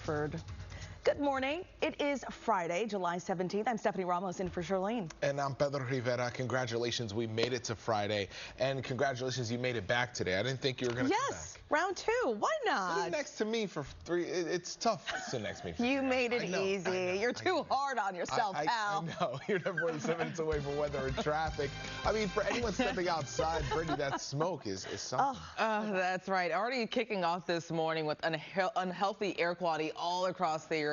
Hereford. Good morning. It is Friday, July 17th. I'm Stephanie Ramos in for Charlene. And I'm Pedro Rivera. Congratulations, we made it to Friday. And congratulations, you made it back today. I didn't think you were going to come back. Yes, round two. Why not? Sitting next to me for three, it's tough sitting next to me for You made it easy. You're too hard on yourself, pal. I know. You're never more than 7 minutes away from weather and traffic. I mean, for anyone stepping outside, Brittany, that smoke is something. That's right. Already kicking off this morning with unhealthy air quality all across the area.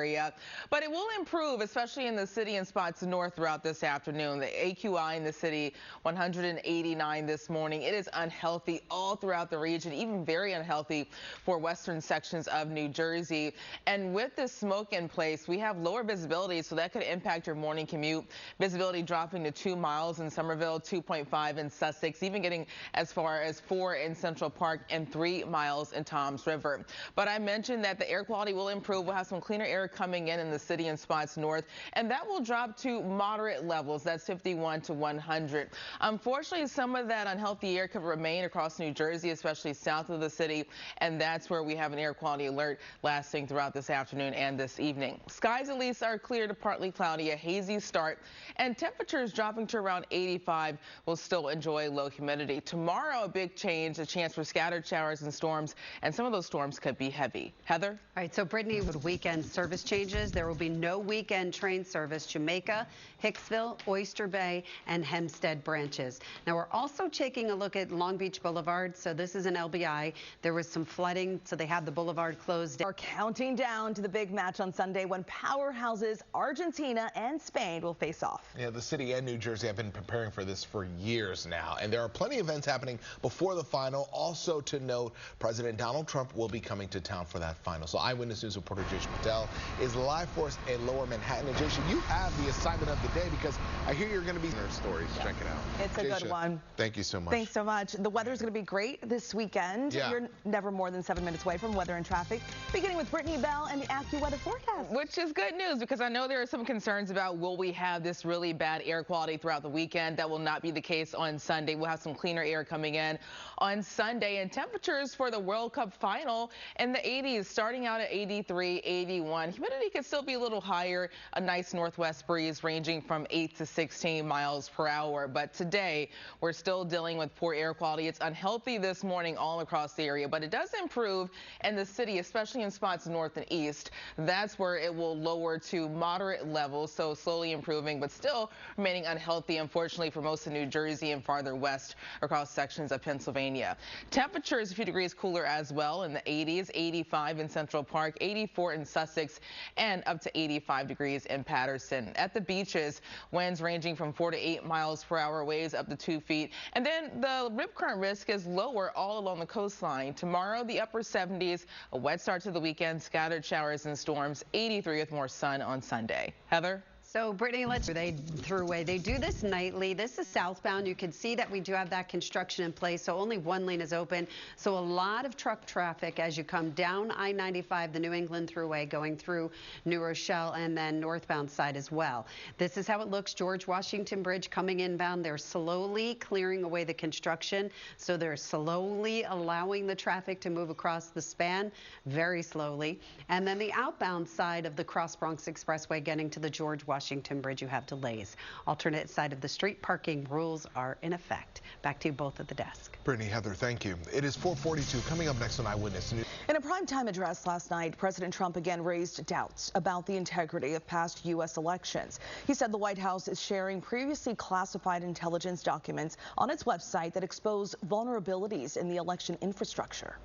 But it will improve, especially in the city and spots north throughout this afternoon. The AQI in the city, 189 this morning. It is unhealthy all throughout the region, even very unhealthy for western sections of New Jersey. And with this smoke in place, we have lower visibility, so that could impact your morning commute. Visibility dropping to 2 miles in Somerville, 2.5 in Sussex, even getting as far as 4 in Central Park and 3 miles in Toms River. But I mentioned that the air quality will improve. We'll have some cleaner air coming in the city and spots north, and that will drop to moderate levels. That's 51 to 100. Unfortunately, some of that unhealthy air could remain across New Jersey, especially south of the city, and that's where we have an air quality alert lasting throughout this afternoon and this evening. Skies at least are clear to partly cloudy, a hazy start, and temperatures dropping to around 85. We'll still enjoy low humidity. Tomorrow, a big change, a chance for scattered showers and storms, and some of those storms could be heavy. Heather? All right, so Brittany, with weekend service changes, there will be no weekend train service. Jamaica, Hicksville, Oyster Bay, and Hempstead branches. Now, we're also taking a look at Long Beach Boulevard. So this is an LBI. There was some flooding, so they had the boulevard closed. We're counting down to the big match on Sunday when powerhouses Argentina and Spain will face off. Yeah, the city and New Jersey have been preparing for this for years now, and there are plenty of events happening before the final. Also to note, President Donald Trump will be coming to town for that final. So Eyewitness News reporter Jason Patel is live for us in Lower Manhattan. And Jason, you have the assignment of the day because I hear you're going to be in our stories. Yeah. Check it out. It's a good one. Thank you so much. Thanks so much. The weather's going to be great this weekend. Yeah. You're never more than 7 minutes away from weather and traffic. Beginning with Brittany Bell and the AccuWeather forecast. Which is good news because I know there are some concerns about will we have this really bad air quality throughout the weekend. That will not be the case on Sunday. We'll have some cleaner air coming in on Sunday, and temperatures for the World Cup final in the 80s, starting out at 83, 81. Humidity could still be a little higher. A nice northwest breeze ranging from 8 to 16 miles per hour. But today, we're still dealing with poor air quality. It's unhealthy this morning all across the area, but it does improve in the city, especially in spots north and east. That's where it will lower to moderate levels, so slowly improving, but still remaining unhealthy, unfortunately, for most of New Jersey and farther west across sections of Pennsylvania. Temperatures a few degrees cooler as well in the 80s, 85 in Central Park, 84 in Sussex, and up to 85 degrees in Patterson. At the beaches, winds ranging from 4 to 8 miles per hour, waves up to 2 feet. And then the rip current risk is lower all along the coastline. Tomorrow, the upper 70s, a wet start to the weekend, scattered showers and storms, 83 with more sun on Sunday. Heather? So, Brittany, they do this nightly. This is southbound. You can see that we do have that construction in place, so only one lane is open. So a lot of truck traffic as you come down I-95, the New England Thruway, going through New Rochelle and then northbound side as well. This is how it looks. George Washington Bridge coming inbound. They're slowly clearing away the construction, so they're slowly allowing the traffic to move across the span, very slowly. And then the outbound side of the Cross Bronx Expressway getting to the George Washington Bridge, you have delays. Alternate side of the street parking rules are in effect. Back to you both at the desk. Brittany, Heather, thank you. It is 4:42. Coming up next on Eyewitness News. In a primetime address last night, President Trump again raised doubts about the integrity of past U.S. elections. He said the White House is sharing previously classified intelligence documents on its website that expose vulnerabilities in the election infrastructure.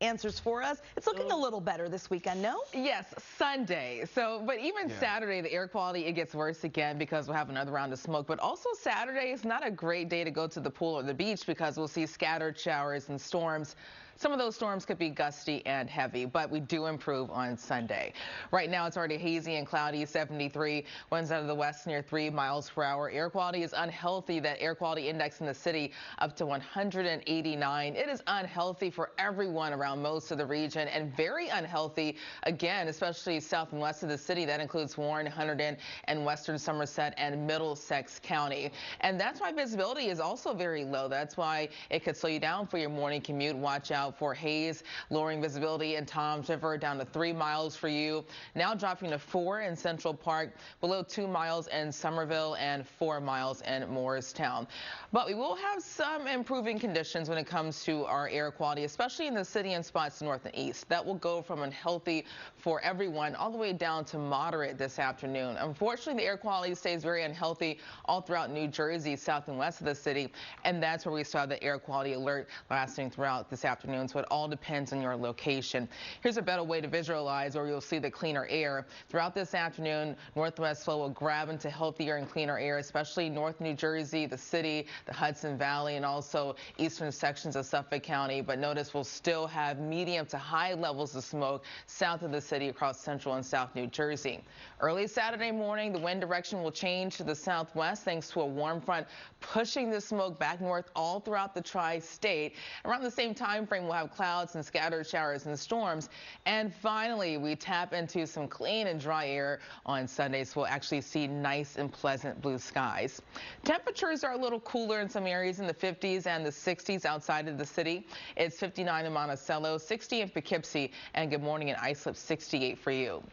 Answers for us. It's looking a little better this weekend, no? Yes, Sunday. But even Saturday, the air quality, it gets worse again because we'll have another round of smoke. But also Saturday is not a great day to go to the pool or the beach because we'll see scattered showers and storms. Some of those storms could be gusty and heavy, but we do improve on Sunday. Right now, it's already hazy and cloudy, 73. Winds out of the west near 3 miles per hour. Air quality is unhealthy. That air quality index in the city up to 189. It is unhealthy for everyone around most of the region and very unhealthy, again, especially south and west of the city. That includes Warren, Hunterdon, and western Somerset and Middlesex County. And that's why visibility is also very low. That's why it could slow you down for your morning commute. Watch out out for haze, lowering visibility in Toms River down to 3 miles for you. Now dropping to 4 in Central Park, below 2 miles in Somerville, and 4 miles in Morristown. But we will have some improving conditions when it comes to our air quality, especially in the city and spots north and east. That will go from unhealthy for everyone all the way down to moderate this afternoon. Unfortunately, the air quality stays very unhealthy all throughout New Jersey, south and west of the city, and that's where we saw the air quality alert lasting throughout this afternoon. So it all depends on your location. Here's a better way to visualize where you'll see the cleaner air. Throughout this afternoon, northwest flow will grab into healthier and cleaner air, especially North New Jersey, the city, the Hudson Valley, and also eastern sections of Suffolk County. But notice we'll still have medium to high levels of smoke south of the city across central and south New Jersey. Early Saturday morning, the wind direction will change to the southwest thanks to a warm front pushing the smoke back north all throughout the tri-state. Around the same time frame, we'll have clouds and scattered showers and storms. And finally, we tap into some clean and dry air on Sunday, so we'll actually see nice and pleasant blue skies. Temperatures are a little cooler in some areas in the 50s and the 60s outside of the city. It's 59 in Monticello, 60 in Poughkeepsie, and good morning in Islip, 68 for you.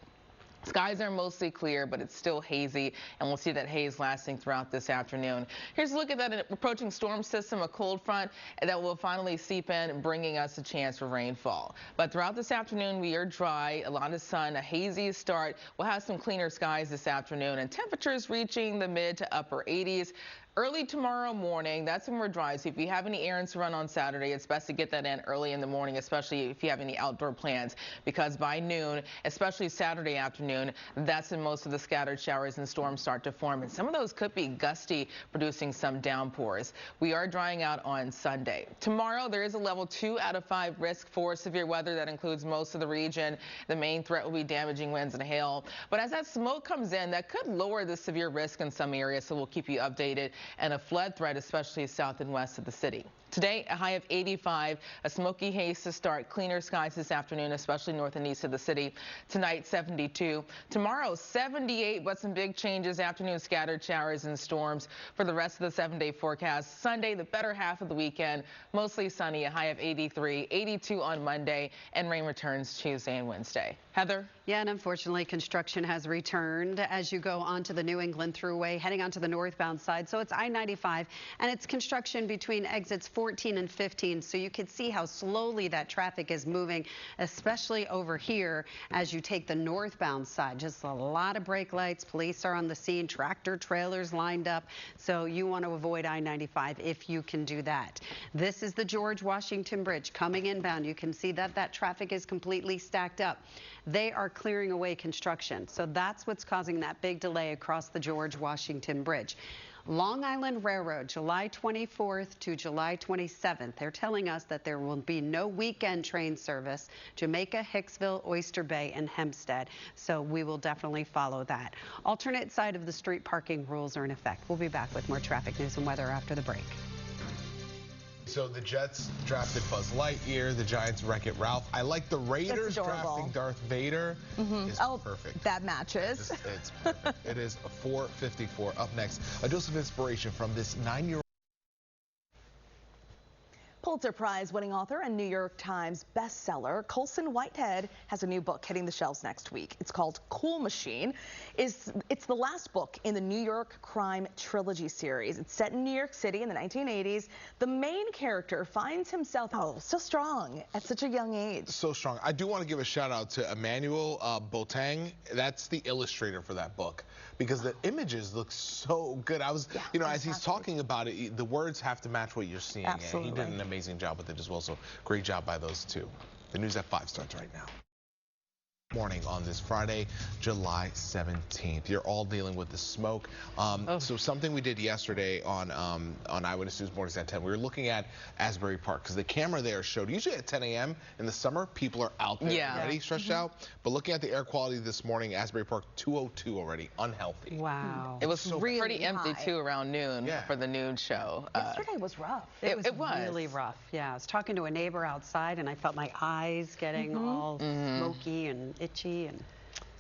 Skies are mostly clear, but it's still hazy, and we'll see that haze lasting throughout this afternoon. Here's a look at that approaching storm system, a cold front that will finally seep in, bringing us a chance for rainfall. But throughout this afternoon, we are dry, a lot of sun, a hazy start. We'll have some cleaner skies this afternoon, and temperatures reaching the mid to upper 80s. Early tomorrow morning, that's when we're dry. So if you have any errands to run on Saturday, it's best to get that in early in the morning, especially if you have any outdoor plans, because by noon, especially Saturday afternoon, that's when most of the scattered showers and storms start to form. And some of those could be gusty, producing some downpours. We are drying out on Sunday. Tomorrow, there is a level 2 out of 5 risk for severe weather. That includes most of the region. The main threat will be damaging winds and hail. But as that smoke comes in, that could lower the severe risk in some areas, so we'll keep you updated. And a flood threat, especially south and west of the city. Today, a high of 85, a smoky haze to start, cleaner skies this afternoon, especially north and east of the city. Tonight, 72. Tomorrow, 78, but some big changes. Afternoon scattered showers and storms for the rest of the 7-day forecast. Sunday, the better half of the weekend, mostly sunny, a high of 83, 82 on Monday, and rain returns Tuesday and Wednesday. Heather? Yeah, and unfortunately, construction has returned as you go onto the New England Thruway, heading onto the northbound side. So it's I-95, and it's construction between exits 14 and 15. So you can see how slowly that traffic is moving, especially over here as you take the northbound side. Just a lot of brake lights. Police are on the scene, tractor trailers lined up. So you want to avoid I-95 if you can do that. This is the George Washington Bridge coming inbound. You can see that that traffic is completely stacked up. They are clearing away construction. So that's what's causing that big delay across the George Washington Bridge. Long Island Railroad, July 24th to July 27th. They're telling us that there will be no weekend train service. Jamaica, Hicksville, Oyster Bay, and Hempstead. So we will definitely follow that. Alternate side of the street parking rules are in effect. We'll be back with more traffic news and weather after the break. So the Jets drafted Buzz Lightyear, the Giants Wreck-It Ralph. I like the Raiders drafting Darth Vader. Is perfect. That matches. It's perfect. It is 4:54. Up next, a dose of inspiration from this 9-year-old. Pulitzer Prize-winning author and New York Times bestseller Colson Whitehead has a new book hitting the shelves next week. It's called Cool Machine. It's the last book in the New York crime trilogy series. It's set in New York City in the 1980s. The main character finds himself so strong at such a young age. So strong. I do want to give a shout out to Emmanuel Boateng. That's the illustrator for that book, because the images look so good. I was, as he's talking about it, the words have to match what you're seeing. Absolutely. And he did an amazing job with it as well. So great job by those two. The news at 5 starts right now. Morning on this Friday, July 17th. You're all dealing with the smoke. So something we did yesterday on Eyewitness News Mornings at 10, we were looking at Asbury Park, because the camera there showed usually at 10 a.m. in the summer, people are out there already stretched out. But looking at the air quality this morning, Asbury Park 202 already, unhealthy. Wow. It was really pretty empty too around noon for the noon show. Yesterday was rough. It was really rough. Yeah, I was talking to a neighbor outside and I felt my eyes getting all smoky and itchy. And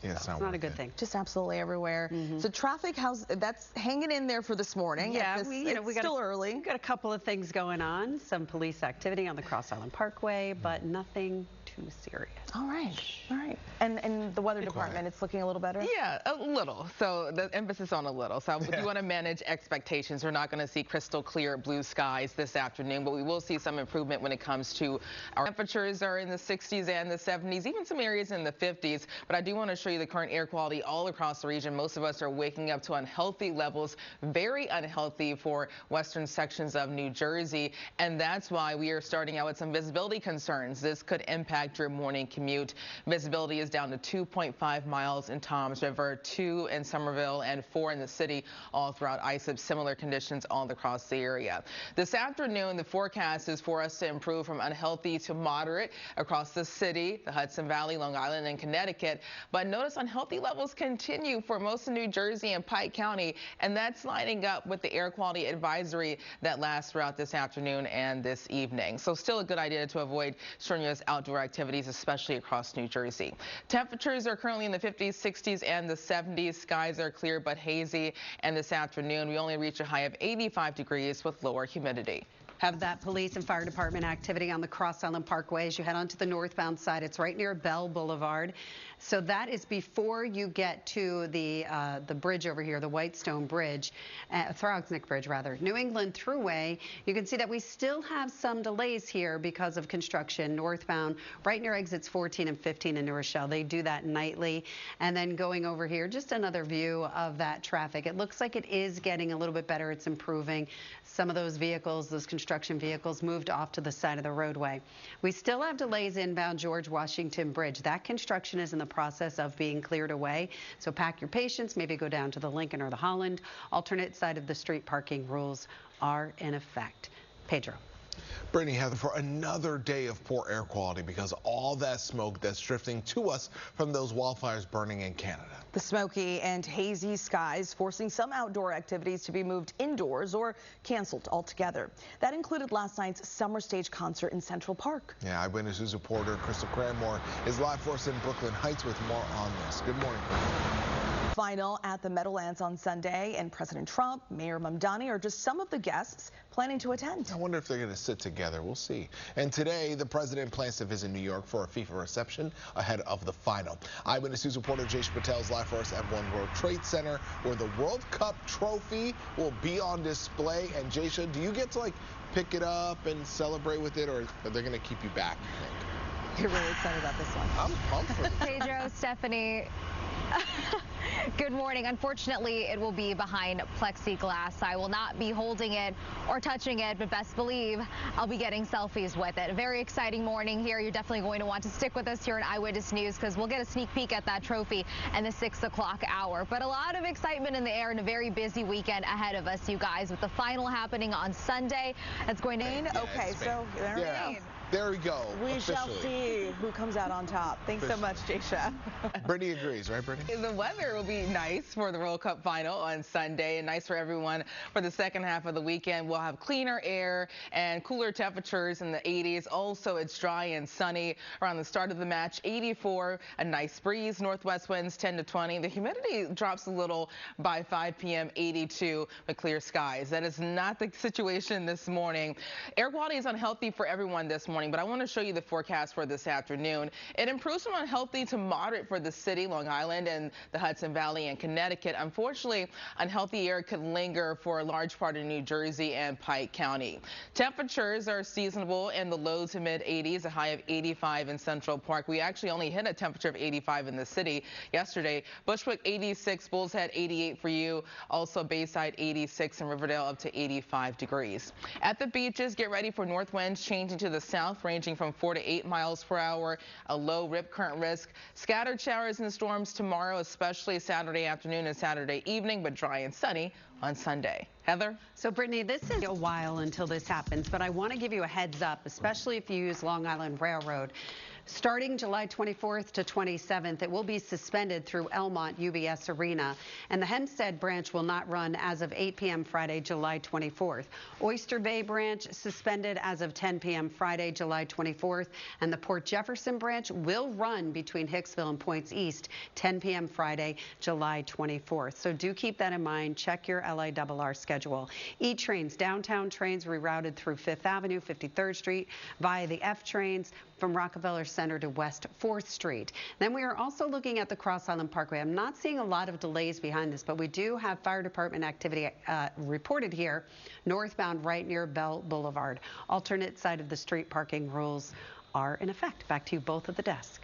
Yeah, it's not a good thing. Just absolutely everywhere. So traffic, that's hanging in there for this morning. Yeah, It's still early. We've got a couple of things going on. Some police activity on the Cross Island Parkway, but nothing too serious. All right. And the weather department, it's looking a little better? Yeah, a little. So the emphasis on a little. So if you want to manage expectations, we're not going to see crystal clear blue skies this afternoon, but we will see some improvement when it comes to our temperatures are in the 60s and the 70s, even some areas in the 50s. But I do want to show you the current air quality all across the region. Most of us are waking up to unhealthy levels, very unhealthy for western sections of New Jersey. And that's why we are starting out with some visibility concerns. This could impact your morning commute. Visibility is down to 2.5 miles in Toms River, 2 in Somerville, and 4 in the city, all throughout ISIP. Similar conditions all across the area. This afternoon, the forecast is for us to improve from unhealthy to moderate across the city, the Hudson Valley, Long Island, and Connecticut. But notice unhealthy levels continue for most of New Jersey and Pike County, and that's lining up with the air quality advisory that lasts throughout this afternoon and this evening. So still a good idea to avoid strenuous outdoor activities, especially across New Jersey. Temperatures are currently in the 50s, 60s, and the 70s. Skies are clear but hazy, and this afternoon we only reach a high of 85 degrees with lower humidity. Have that police and fire department activity on the Cross Island Parkway as you head onto the northbound side. It's right near Bell Boulevard. So that is before you get to the bridge over here, the Whitestone Bridge, Throgsneck Bridge rather, New England Thruway. You can see that we still have some delays here because of construction northbound right near exits 14 and 15 in New Rochelle. They do that nightly. And then going over here, just another view of that traffic. It looks like it is getting a little bit better. It's improving. Some of those vehicles, those construction vehicles, moved off to the side of the roadway. We still have delays inbound George Washington Bridge. That construction is in the process of being cleared away. So pack your patience, maybe go down to the Lincoln or the Holland. Alternate side of the street parking rules are in effect. Pedro. Brittany, Heather, for another day of poor air quality because all that smoke that's drifting to us from those wildfires burning in Canada. The smoky and hazy skies forcing some outdoor activities to be moved indoors or canceled altogether. That included last night's summer stage concert in Central Park. Yeah, Eyewitness News reporter Crystal Cranmore is live for us in Brooklyn Heights with more on this. Good morning, Crystal. Final at the Meadowlands on Sunday, and President Trump, Mayor Mamdani are just some of the guests planning to attend. I wonder if they're going to sit together. We'll see. And today, the president plans to visit New York for a FIFA reception ahead of the final. Eyewitness News reporter Jaysha Patel is live for us at One World Trade Center, where the World Cup trophy will be on display. And Jaysha, do you get to pick it up and celebrate with it, or are they going to keep you back, you think? You're really excited about this one. I'm pumped for this. Pedro, Stephanie. Good morning. Unfortunately, it will be behind plexiglass. I will not be holding it or touching it, but best believe I'll be getting selfies with it. A very exciting morning here. You're definitely going to want to stick with us here in Eyewitness News because we'll get a sneak peek at that trophy in the 6 o'clock hour. But a lot of excitement in the air and a very busy weekend ahead of us, you guys, with the final happening on Sunday. That's going to... Okay, so there we go. There we go. We shall see who comes out on top. Thanks so much, Jaysha. Brittany agrees, right, Brittany? The weather will be nice for the World Cup final on Sunday and nice for everyone for the second half of the weekend. We'll have cleaner air and cooler temperatures in the 80s. Also, it's dry and sunny around the start of the match. 84, a nice breeze, northwest winds 10 to 20. The humidity drops a little by 5 p.m., 82 with clear skies. That is not the situation this morning. Air quality is unhealthy for everyone this morning, but I want to show you the forecast for this afternoon. It improves from unhealthy to moderate for the city, Long Island, and the Hudson Valley and Connecticut. Unfortunately, unhealthy air could linger for a large part of New Jersey and Pike County. Temperatures are seasonable in the low to mid 80s, a high of 85 in Central Park. We actually only hit a temperature of 85 in the city yesterday. Bushwick 86, Bull's Head 88 for you. Also Bayside 86 and Riverdale up to 85 degrees. At the beaches, get ready for north winds changing to the south, ranging from 4 to 8 miles per hour. A low rip current risk. Scattered showers and storms tomorrow, especially Saturday afternoon and Saturday evening, but dry and sunny on Sunday. Heather? So, Brittany, this is a while until this happens, but I want to give you a heads up, especially if you use Long Island Railroad. Starting July 24th to 27th, it will be suspended through Elmont UBS Arena, and the Hempstead branch will not run as of 8 p.m. Friday, July 24th. Oyster Bay branch suspended as of 10 p.m. Friday, July 24th, and the Port Jefferson branch will run between Hicksville and Points East 10 p.m. Friday, July 24th. So do keep that in mind. Check your LIRR schedule. E-trains, downtown trains rerouted through 5th Avenue, 53rd Street via the F trains from Rockefeller Center to West 4th Street. Then we are also looking at the Cross Island Parkway. I'm not seeing a lot of delays behind this, but we do have fire department activity reported here northbound right near Bell Boulevard. Alternate side of the street parking rules are in effect. Back to you both at the desk.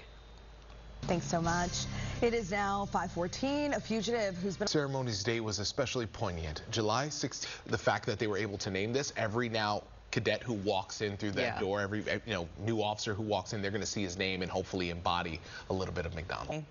Thanks so much. It is now 5:14. A fugitive who's been... Ceremony's date was especially poignant. July 16th. The fact that they were able to name this, every now cadet who walks in through that door, every new officer who walks in, they're going to see his name and hopefully embody a little bit of McDonald.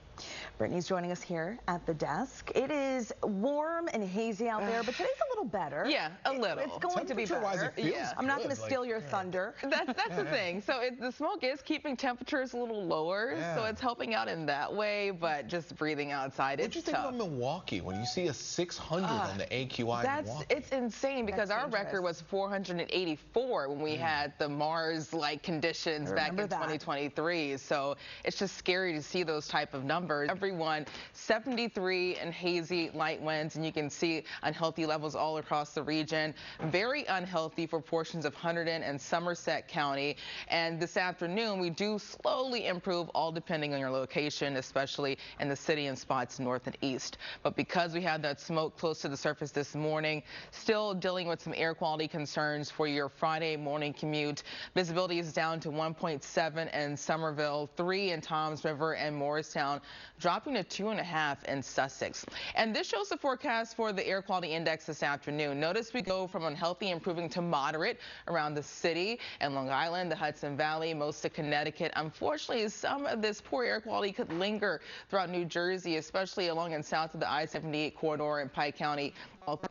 Brittany's joining us here at the desk. It is warm and hazy out there, but today's a little better. Yeah, a little. It's going to be better. I'm not going to steal your thunder. That's the thing. So the smoke is keeping temperatures a little lower, so it's helping out in that way, but just breathing outside, it's tough. What do you think about Milwaukee when you see a 600 on the AQI in Milwaukee? It's insane because our record was 484 when we had the Mars-like conditions back in 2023. So it's just scary to see those type of numbers. Everyone, 73 and hazy light winds, and you can see unhealthy levels all across the region. Very unhealthy for portions of Hunterdon and Somerset County. And this afternoon, we do slowly improve, all depending on your location, especially in the city and spots north and east. But because we had that smoke close to the surface this morning, still dealing with some air quality concerns for your Friday morning commute. Visibility is down to 1.7 in Somerville, 3 in Toms River and Morristown, dropping to 2.5 in Sussex. And this shows the forecast for the air quality index this afternoon. Notice we go from unhealthy improving to moderate around the city and Long Island, the Hudson Valley, most of Connecticut. Unfortunately, some of this poor air quality could linger throughout New Jersey, especially along and south of the I-78 corridor in Pike County,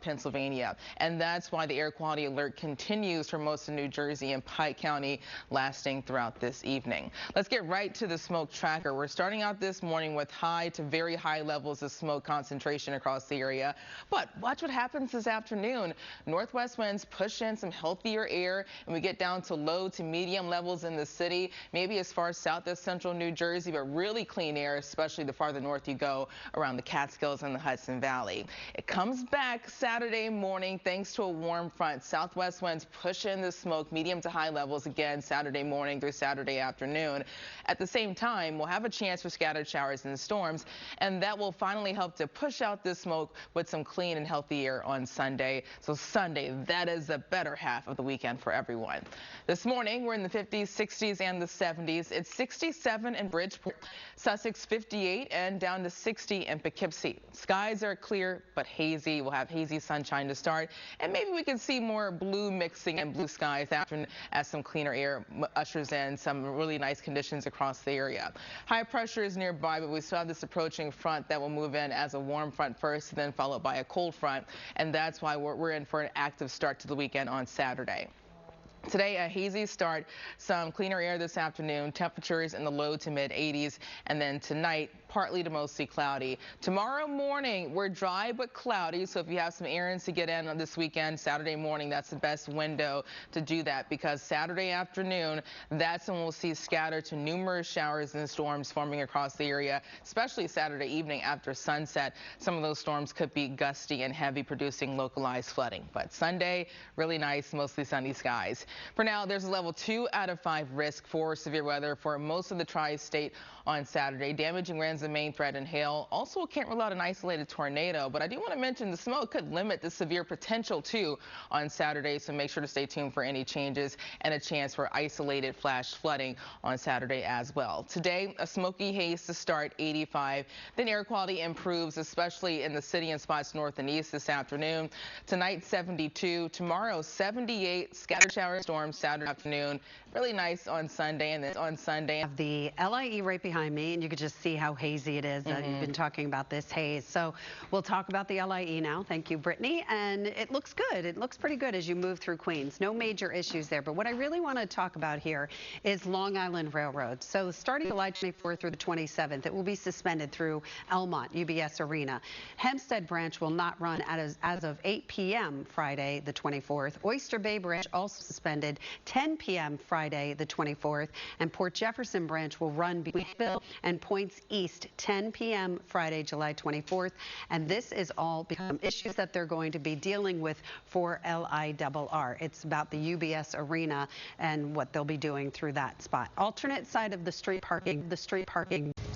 Pennsylvania. And that's why the air quality alert continues for most of New Jersey and Pike County, lasting throughout this evening. Let's get right to the smoke tracker. We're starting out this morning with high to very high levels of smoke concentration across the area. But watch what happens this afternoon. Northwest winds push in some healthier air, and we get down to low to medium levels in the city, maybe as far south as central New Jersey, but really clean air, especially the farther north you go around the Catskills and the Hudson Valley. It comes back Saturday morning thanks to a warm front. Southwest winds push in the smoke, medium to high levels again Saturday morning through Saturday afternoon. At the same time, we'll have a chance for scattered showers and storms, and that will finally help to push out this smoke with some clean and healthy air on Sunday. So Sunday, that is the better half of the weekend for everyone. This morning, we're in the 50s, 60s, and the 70s. It's 67 in Bridgeport, Sussex 58, and down to 60 in Poughkeepsie. Skies are clear but hazy. We'll have hazy sunshine to start, and maybe we can see more blue mixing and blue skies after as some cleaner air ushers in some really nice conditions across the area. High pressure is nearby, but we still have this approaching front that will move in as a warm front first, then followed by a cold front, and that's why we're in for an active start to the weekend on Saturday. Today, a hazy start, some cleaner air this afternoon, temperatures in the low to mid 80s, and then tonight, partly to mostly cloudy. Tomorrow morning, we're dry but cloudy, so if you have some errands to get in on this weekend, Saturday morning, that's the best window to do that, because Saturday afternoon, that's when we'll see scattered to numerous showers and storms forming across the area, especially Saturday evening after sunset. Some of those storms could be gusty and heavy, producing localized flooding. But Sunday, really nice, mostly sunny skies. For now, there's a level 2 out of 5 risk for severe weather for most of the tri-state on Saturday. Damaging winds the main threat, and hail. Also, can't rule out an isolated tornado, but I do want to mention the smoke could limit the severe potential too on Saturday, so make sure to stay tuned for any changes and a chance for isolated flash flooding on Saturday as well. Today, a smoky haze to start, 85. Then air quality improves, especially in the city and spots north and east this afternoon. Tonight, 72. Tomorrow, 78. Scattered showers, storms Saturday afternoon. Really nice on Sunday, and then on Sunday. The LIE right behind me, and you can just see how hazy it is. You've been talking about this haze. So we'll talk about the LIE now. Thank you, Brittany. And it looks good. It looks pretty good as you move through Queens. No major issues there. But what I really want to talk about here is Long Island Railroad. So starting July 24th through the 27th, it will be suspended through Elmont, UBS Arena. Hempstead branch will not run as of 8 p.m. Friday the 24th. Oyster Bay branch also suspended 10 p.m. Friday the 24th. And Port Jefferson branch will run between Bill and Points East 10 p.m. Friday, July 24th. And this is all become issues that they're going to be dealing with for LIRR. It's about the UBS Arena and what they'll be doing through that spot. Alternate side of the street parking.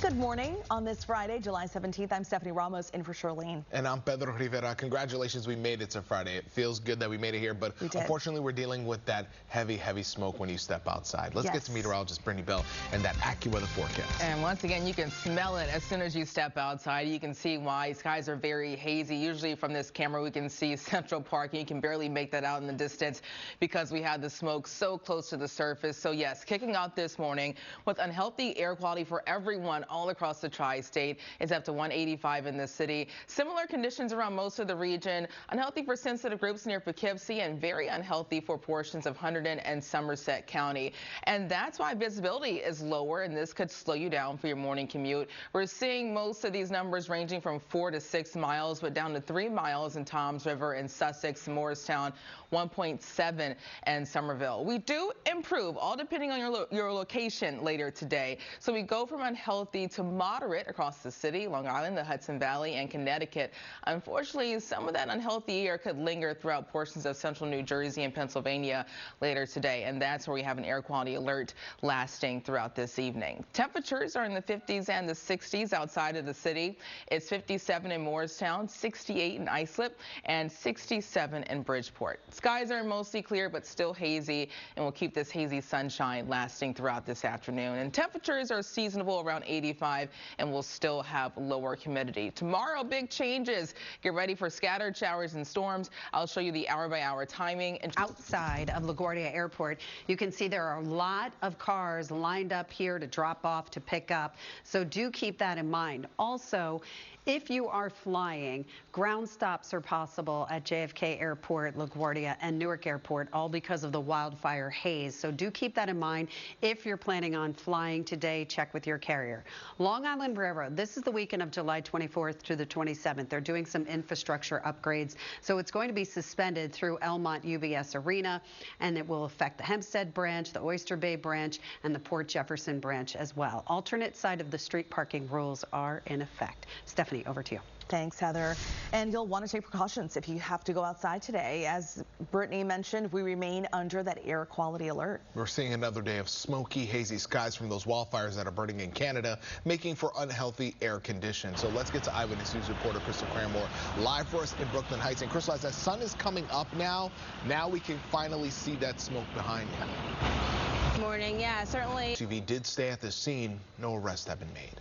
Good morning on this Friday, July 17th. I'm Stephanie Ramos in for Charlene. And I'm Pedro Rivera. Congratulations, we made it to Friday. It feels good that we made it here, but unfortunately we're dealing with that heavy smoke when you step outside. Let's get to meteorologist Brittany Bell and that AccuWeather forecast. And once again, you can smell it as soon as you step outside. You can see why skies are very hazy. Usually from this camera we can see Central Park, and you can barely make that out in the distance because we had the smoke so close to the surface. So yes, kicking out this morning with unhealthy air quality for everyone all across the tri-state. It's up to 185 in the city. Similar conditions around most of the region. Unhealthy for sensitive groups near Poughkeepsie and very unhealthy for portions of Hunterdon and Somerset County. And that's why visibility is lower, and this could slow you down for your morning commute. We're seeing most of these numbers ranging from 4 to 6 miles, but down to 3 miles in Toms River and Sussex, Morristown, 1.7 and Somerville. We do improve, all depending on your location later today. So we go from unhealthy to moderate across the city, Long Island, the Hudson Valley, and Connecticut. Unfortunately, some of that unhealthy air could linger throughout portions of central New Jersey and Pennsylvania later today, and that's where we have an air quality alert lasting throughout this evening. Temperatures are in the 50s and the 60s outside of the city. It's 57 in Morristown, 68 in Islip, and 67 in Bridgeport. Skies are mostly clear but still hazy, and we'll keep this hazy sunshine lasting throughout this afternoon. And temperatures are seasonable around 85, and we'll still have lower humidity. Tomorrow, big changes. Get ready for scattered showers and storms. I'll show you the hour-by-hour timing. And outside of LaGuardia Airport, you can see there are a lot of cars lined up here to drop off, to pick up. So do keep that in mind. Also, if you are flying, ground stops are possible at JFK Airport, LaGuardia, and Newark Airport, all because of the wildfire haze. So do keep that in mind. If you're planning on flying today, check with your carrier. Long Island Railroad, this is the weekend of July 24th to the 27th. They're doing some infrastructure upgrades. So it's going to be suspended through Elmont UBS Arena, and it will affect the Hempstead branch, the Oyster Bay branch, and the Port Jefferson branch as well. Alternate side of the street parking rules are in effect. Stephanie, over to you. Thanks, Heather. And you'll want to take precautions if you have to go outside today. As Brittany mentioned, we remain under that air quality alert. We're seeing another day of smoky, hazy skies from those wildfires that are burning in Canada, making for unhealthy air conditions. So let's get to Eyewitness News reporter Crystal Cranmore live for us in Brooklyn Heights. And Crystal, as that sun is coming up now we can finally see that smoke behind you. Good morning. Yeah, certainly. TV did stay at the scene. No arrests have been made.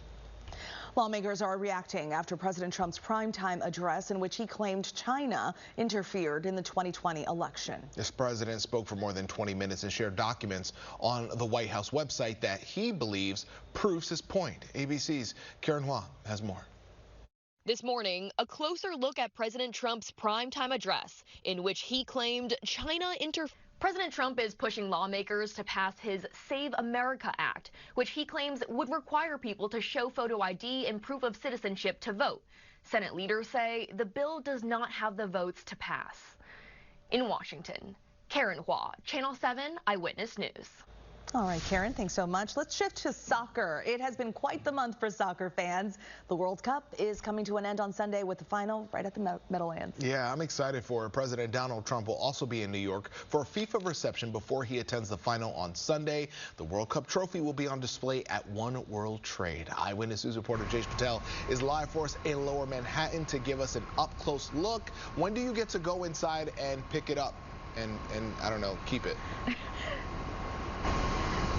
Lawmakers are reacting after President Trump's primetime address in which he claimed China interfered in the 2020 election. This president spoke for more than 20 minutes and shared documents on the White House website that he believes proves his point. ABC's Karen Hua has more. This morning, a closer look at President Trump's primetime address in which he claimed China interfered. President Trump is pushing lawmakers to pass his Save America Act, which he claims would require people to show photo ID and proof of citizenship to vote. Senate leaders say the bill does not have the votes to pass. In Washington, Karen Hua, Channel 7 Eyewitness News. All right, Karen, thanks so much. Let's shift to soccer. It has been quite the month for soccer fans. The World Cup is coming to an end on Sunday with the final right at the Meadowlands. Yeah, I'm excited for it. President Donald Trump will also be in New York for a FIFA reception before he attends the final on Sunday. The World Cup trophy will be on display at One World Trade. Eyewitness News reporter Jace Patel is live for us in Lower Manhattan to give us an up-close look. When do you get to go inside and pick it up and I don't know, keep it?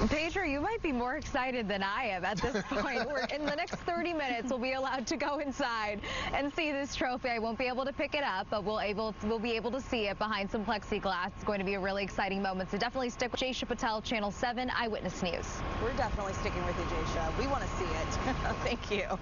Pedro, you might be more excited than I am at this point. We're in the next 30 minutes, we'll be allowed to go inside and see this trophy. I won't be able to pick it up, but we'll be able to see it behind some plexiglass. It's going to be a really exciting moment. So definitely stick with Jaysha Patel, Channel 7 Eyewitness News. We're definitely sticking with you, Jaysha. We want to see it. Thank you.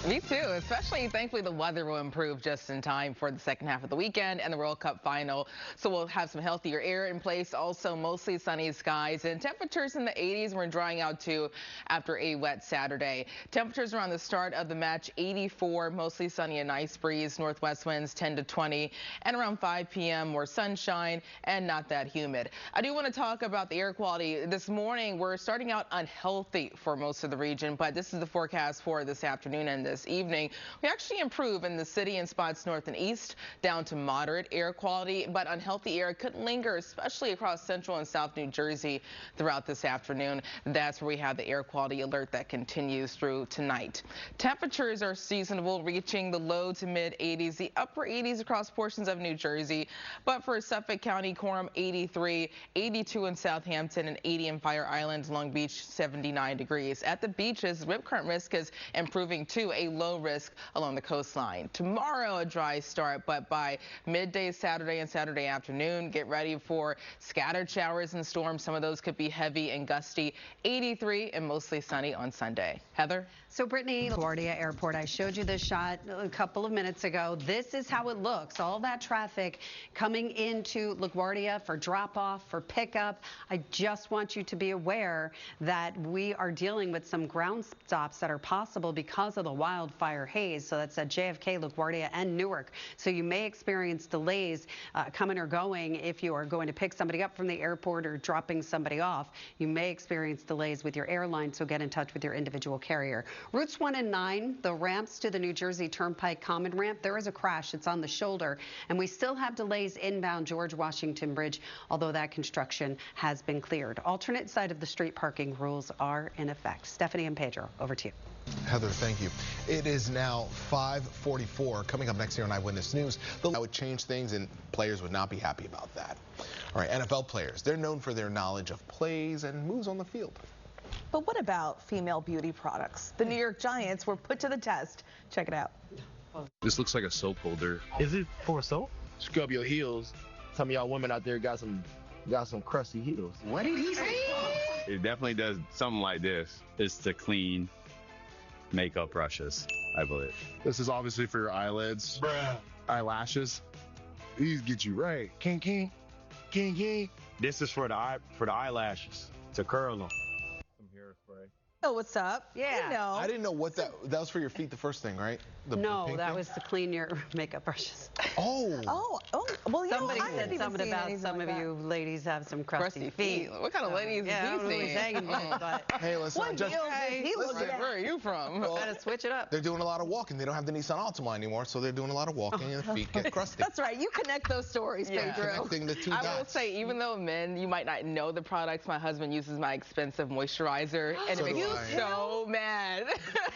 Me too, especially thankfully the weather will improve just in time for the second half of the weekend and the World Cup final. So we'll have some healthier air in place, also mostly sunny skies and temperatures in the 80s. We're drying out too after a wet Saturday. Temperatures around the start of the match, 84, mostly sunny and nice breeze, northwest winds 10 to 20, and around 5 p.m. more sunshine and not that humid. I do want to talk about the air quality. This morning we're starting out unhealthy for most of the region, but this is the forecast for this afternoon and this evening. We actually improve in the city in spots north and east, down to moderate air quality, but unhealthy air could linger, especially across central and south New Jersey throughout this afternoon. That's where we have the air quality alert that continues through tonight. Temperatures are seasonable, reaching the low to mid 80s, the upper 80s across portions of New Jersey, but for Suffolk County, Quorum 83, 82 in Southampton, and 80 in Fire Island, Long Beach 79 degrees. At the beaches, rip current risk is improving to a low risk along the coastline. Tomorrow, a dry start, but by midday Saturday and Saturday afternoon, get ready for scattered showers and storms. Some of those could be heavy and gusty. 83 and mostly sunny on Sunday. Heather? So Brittany, LaGuardia Airport, I showed you this shot a couple of minutes ago. This is how it looks. All that traffic coming into LaGuardia for drop-off, for pickup. I just want you to be aware that we are dealing with some ground stops that are possible because of the wildfire haze. So that's at JFK, LaGuardia, and Newark. So you may experience delays coming or going if you are going to pick somebody up from the airport or dropping somebody off. You may experience delays with your airline, so get in touch with your individual carrier. Routes 1 and 9, the ramps to the New Jersey Turnpike Common Ramp, there is a crash. It's on the shoulder, and we still have delays inbound George Washington Bridge, although that construction has been cleared. Alternate side of the street parking rules are in effect. Stephanie and Pedro, over to you. Heather, thank you. It is now 5:44. Coming up next here on Eyewitness News, that would change things, and players would not be happy about that. All right, NFL players, they're known for their knowledge of plays and moves on the field. But what about female beauty products? The New York Giants were put to the test. Check it out. This looks like a soap holder. Is it for soap? Scrub your heels. Some of y'all women out there got some crusty heels. What did he say? It definitely does something like this. It's to clean makeup brushes, I believe. This is obviously for your eyelids, eyelashes. These get you right. King. This is for the eyelashes to curl them. Some hairspray. Oh, what's up? Yeah. I know. I didn't know what that was for your feet, the first thing, right? No, pink that thing? was to clean your makeup brushes. Oh. Well, Somebody I said haven't even something seen about anything some like of that. you ladies have some crusty feet. What kind of ladies Yeah, I don't know is who's he hanging with, but Hey, listen, What just deals is he listen, looking at? Where are you from? Well, gotta switch it up. they're doing a lot of walking. They don't have the Nissan Altima anymore, so they're doing a lot of walking, and their feet get crusty. That's right. You connect those stories, Yeah. Pedro. Connecting the two I dots. will say, even though men, you might not know the products, my husband uses my expensive moisturizer, and So it makes do me I. so mad.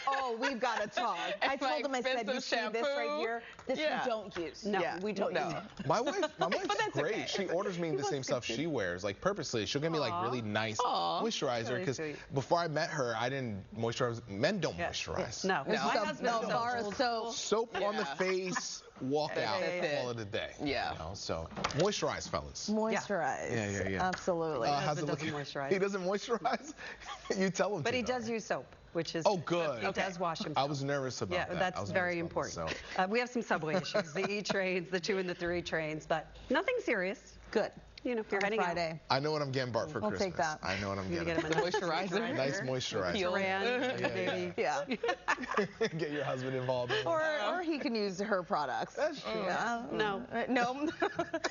Oh, we've got to talk. I It's my told him, I said, you expensive see this right shampoo. here? This Yeah. we don't use. No, we don't use it. My wife's that's great. okay. She orders me the same stuff she wears, like purposely. She'll give me like really nice Aw. moisturizer Really because sweet. before I met her, I didn't moisturize. Men don't moisturize. No, No. my So, husband No, does. bar of soap. Soap on the Yeah. face, walk out, That's it. call it a day. Yeah. You know, so moisturize, fellas. Moisturize. Yeah. Absolutely. How's it husband looking? doesn't moisturize. He doesn't moisturize? You tell him But to, he though, does right? use soap, which is Oh, good. He does wash himself. I was nervous about Yeah, that. I that's was very nervous about important. myself. We have some subway issues, the E trains, the 2 and the 3 trains, but nothing serious. Good. You know, if you're On heading Friday. I know what I'm getting Bart for I'll Christmas. take that. I know what I'm You getting. get him a nice Moisturizer. Nice moisturizer. Peel. brand, Yeah. maybe. Yeah. Get your husband involved. Or he can use her products. That's true. Yeah. No. No.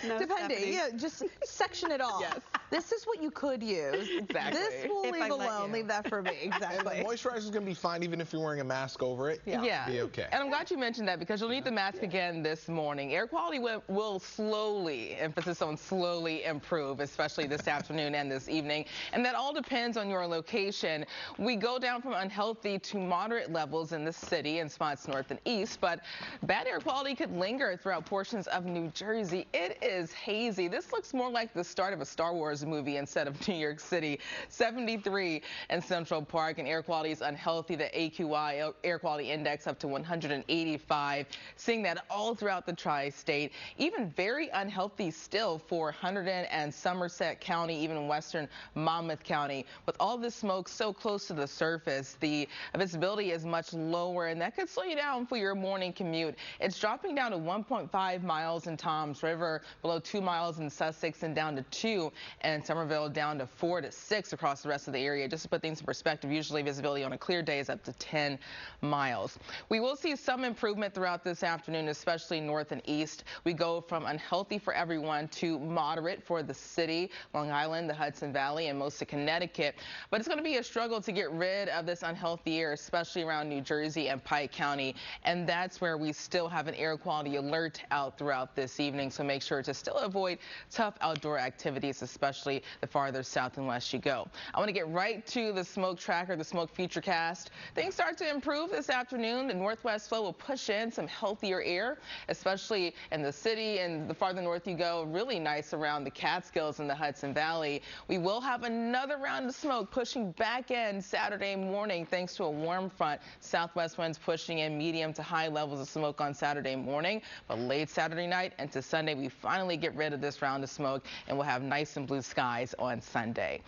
Depending. Stephanie. Yeah, just section it off. Yes. This is what you could use. Exactly. This we'll If I leave let alone. you. Leave that for me. And the Exactly. moisturizer's gonna be fine even if you're wearing a mask over it. Yeah. Be okay. And I'm glad you mentioned that because you'll need the mask again this morning. Air quality will slowly, emphasis on slowly, improve, especially this afternoon and this evening. And that all depends on your location. We go down from unhealthy to moderate levels in the city in spots north and east, but bad air quality could linger throughout portions of New Jersey. It is hazy. This looks more like the start of a Star Wars Wars movie instead of New York City. 73 in Central Park, and air quality is unhealthy. The AQI, air quality index, up to 185. Seeing that all throughout the tri-state. Even very unhealthy still for Hunterdon and Somerset County, even western Monmouth County. With all this smoke so close to the surface, the visibility is much lower, and that could slow you down for your morning commute. It's dropping down to 1.5 miles in Toms River, below 2 miles in Sussex, and down to 2 in Somerville, down to 4 to 6 across the rest of the area. Just to put things in perspective, usually visibility on a clear day is up to 10 miles. We will see some improvement throughout this afternoon, especially north and east. We go from unhealthy for everyone to moderate for the city, Long Island, the Hudson Valley, and most of Connecticut. But it's going to be a struggle to get rid of this unhealthy air, especially around New Jersey and Pike County. And that's where we still have an air quality alert out throughout this evening. So make sure to still avoid tough outdoor activities, especially the farther south and west you go. I want to get right to the smoke tracker, the smoke futurecast. Things start to improve this afternoon. The northwest flow will push in some healthier air, especially in the city, and the farther north you go, really nice around the Catskills and the Hudson Valley. We will have another round of smoke pushing back in Saturday morning thanks to a warm front. Southwest winds pushing in medium to high levels of smoke on Saturday morning, but late Saturday night into Sunday, we finally get rid of this round of smoke, and we'll have nice and blue skies on Sunday.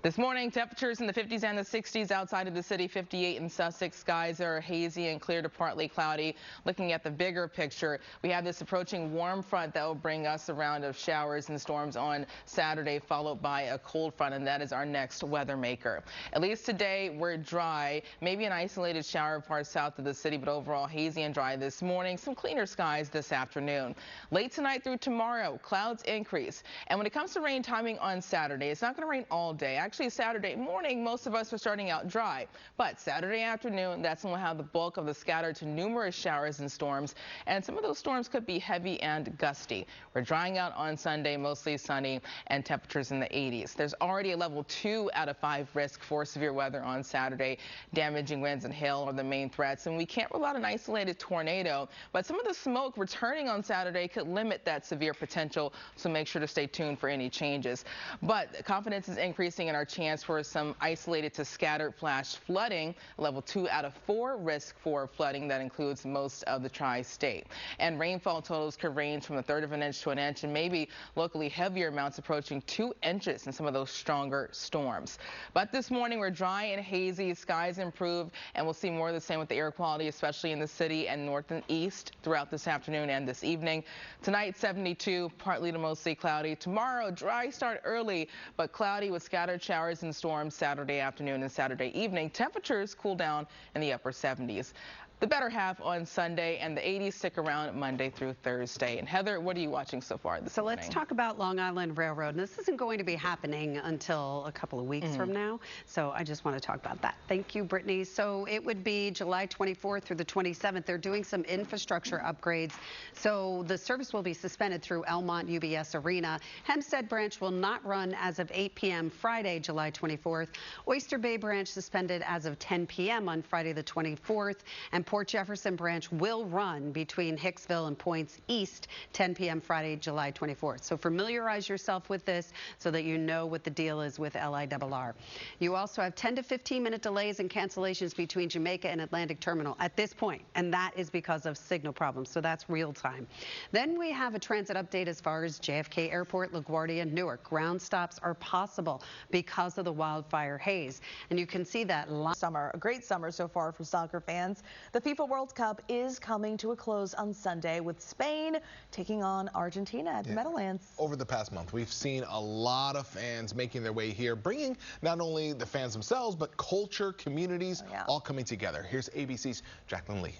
This morning, temperatures in the 50s and the 60s outside of the city, 58 in Sussex. Skies are hazy and clear to partly cloudy. Looking at the bigger picture, we have this approaching warm front that will bring us a round of showers and storms on Saturday, followed by a cold front, and that is our next weather maker. At least today, we're dry, maybe an isolated shower parts south of the city, but overall hazy and dry this morning. Some cleaner skies this afternoon. Late tonight through tomorrow, clouds increase. And when it comes to rain timing on Saturday, it's not going to rain all day. Actually, Saturday morning, most of us are starting out dry. But Saturday afternoon, that's when we'll have the bulk of the scattered to numerous showers and storms. And some of those storms could be heavy and gusty. We're drying out on Sunday, mostly sunny, and temperatures in the 80s. There's already a level 2 out of 5 risk for severe weather on Saturday. Damaging winds and hail are the main threats, and we can't rule out an isolated tornado. But some of the smoke returning on Saturday could limit that severe potential, so make sure to stay tuned for any changes. But confidence is increasing in our chance for some isolated to scattered flash flooding. Level 2 out of 4 risk for flooding. That includes most of the tri-state. And rainfall totals could range from 1/3 of an inch to an inch, and maybe locally heavier amounts approaching 2 inches in some of those stronger storms. But this morning we're dry and hazy. Skies improve, and we'll see more of the same with the air quality, especially in the city and north and east throughout this afternoon and this evening. Tonight, 72, partly to mostly cloudy. Tomorrow, dry start early, but cloudy with scattered showers and storms Saturday afternoon and Saturday evening. Temperatures cool down in the upper 70s. The better half on Sunday, and the 80s stick around Monday through Thursday. And Heather, what are you watching so far this morning? Let's talk about Long Island Railroad. And this isn't going to be happening until a couple of weeks from now. So I just want to talk about that. Thank you, Brittany. So it would be July 24th through the 27th. They're doing some infrastructure upgrades. So the service will be suspended through Elmont UBS Arena. Hempstead branch will not run as of 8 p.m. Friday, July 24th. Oyster Bay branch suspended as of 10 p.m. on Friday the 24th. And Port Jefferson branch will run between Hicksville and Points East 10 p.m. Friday, July 24th. So familiarize yourself with this so that you know what the deal is with LIRR. You also have 10 to 15 minute delays and cancellations between Jamaica and Atlantic Terminal at this point, and that is because of signal problems. So that's real time. Then we have a transit update as far as JFK Airport, LaGuardia, Newark. Ground stops are possible because of the wildfire haze. And you can see that summer, a great summer so far for soccer fans. The FIFA World Cup is coming to a close on Sunday with Spain taking on Argentina at the Meadowlands. Over the past month, we've seen a lot of fans making their way here, bringing not only the fans themselves, but culture, communities, all coming together. Here's ABC's Jacqueline Lee.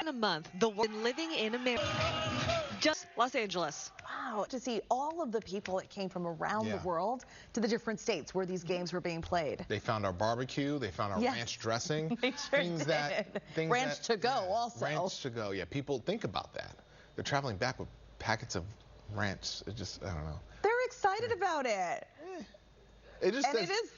In a month, the world living in America, just Los Angeles. Wow, to see all of the people that came from around the world to the different states where these games were being played. They found our barbecue, they found our ranch dressing. They sure did. Ranch to go also. Ranch to go, people think about that. They're traveling back with packets of ranch. It just, I don't know. They're excited about it. It is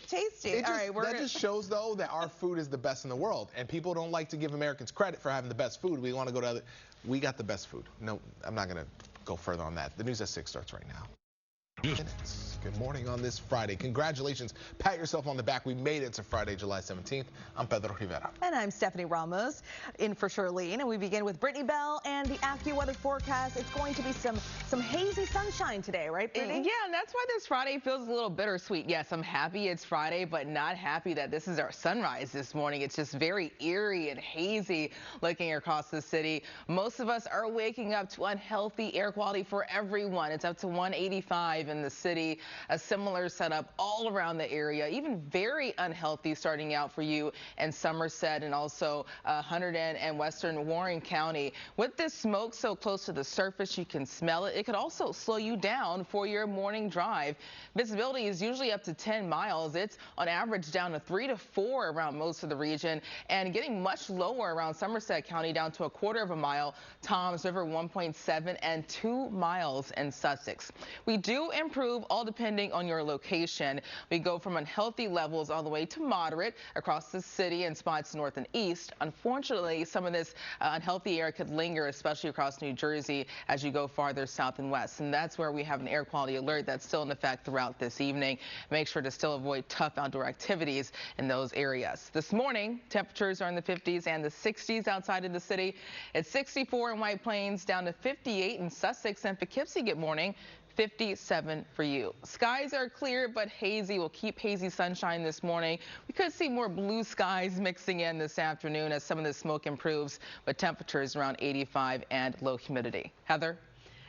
tasty. That just shows, though, that our food is the best in the world. And people don't like to give Americans credit for having the best food. We want to go to we got the best food. No, I'm not going to go further on that. The news at 6 starts right now. Good morning on this Friday. Congratulations. Pat yourself on the back. We made it to Friday, July 17th. I'm Pedro Rivera. And I'm Stephanie Ramos, in for Charlene. And we begin with Brittany Bell and the AccuWeather forecast. It's going to be some hazy sunshine today, right, Brittany? Yeah, and that's why this Friday feels a little bittersweet. Yes, I'm happy it's Friday, but not happy that this is our sunrise this morning. It's just very eerie and hazy looking across the city. Most of us are waking up to unhealthy air quality for everyone. It's up to 185 in the city. A similar setup all around the area, even very unhealthy starting out for you in Somerset and also Hunterdon and Western Warren County. With this smoke so close to the surface, you can smell it. It could also slow you down for your morning drive. Visibility is usually up to 10 miles. It's on average down to 3 to 4 around most of the region and getting much lower around Somerset County down to 1/4 of a mile, Toms River 1.7 and 2 miles in Sussex. We do improve all depending on your location. We go from unhealthy levels all the way to moderate across the city in spots north and east. Unfortunately, some of this unhealthy air could linger, especially across New Jersey as you go farther south and west. And that's where we have an air quality alert that's still in effect throughout this evening. Make sure to still avoid tough outdoor activities in those areas. This morning, temperatures are in the 50s and the 60s outside of the city. It's 64 in White Plains, down to 58 in Sussex and Poughkeepsie. Good morning. 57 for you. Skies are clear but hazy. We'll keep hazy sunshine this morning. We could see more blue skies mixing in this afternoon as some of the smoke improves, but temperatures around 85 and low humidity. Heather?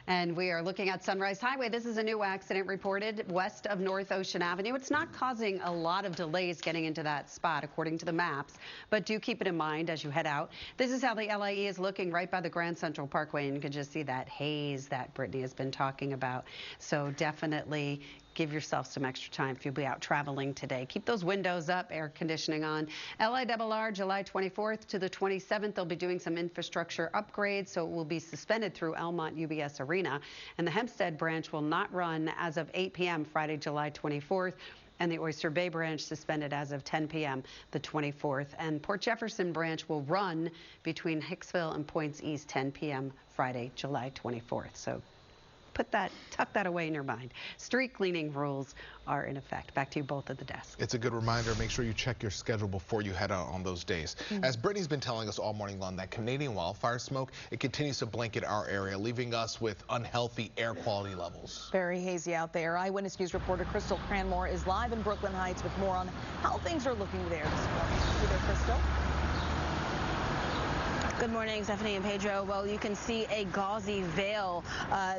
And we are looking at Sunrise Highway. This is a new accident reported west of North Ocean Avenue. It's not causing a lot of delays getting into that spot, according to the maps, but do keep it in mind as you head out. This is how the LIE is looking right by the Grand Central Parkway, and you can just see that haze that Brittany has been talking about. So definitely give yourself some extra time if you'll be out traveling today. Keep those windows up, air conditioning on. LIRR, July 24th to the 27th, they'll be doing some infrastructure upgrades, so it will be suspended through Elmont UBS Arena. And the Hempstead branch will not run as of 8 p.m. Friday, July 24th. And the Oyster Bay branch suspended as of 10 p.m. the 24th. And Port Jefferson branch will run between Hicksville and Points East 10 p.m. Friday, July 24th. So tuck that away in your mind. Street cleaning rules are in effect. Back to you both at the desk. It's a good reminder. Make sure you check your schedule before you head out on those days. As Brittany's been telling us all morning long, that Canadian wildfire smoke, it continues to blanket our area, leaving us with unhealthy air quality levels. Very hazy out there. Eyewitness News reporter Crystal Cranmore is live in Brooklyn Heights with more on how things are looking there this morning. Hey there, Crystal. Good morning, Stephanie and Pedro. Well, you can see a gauzy veil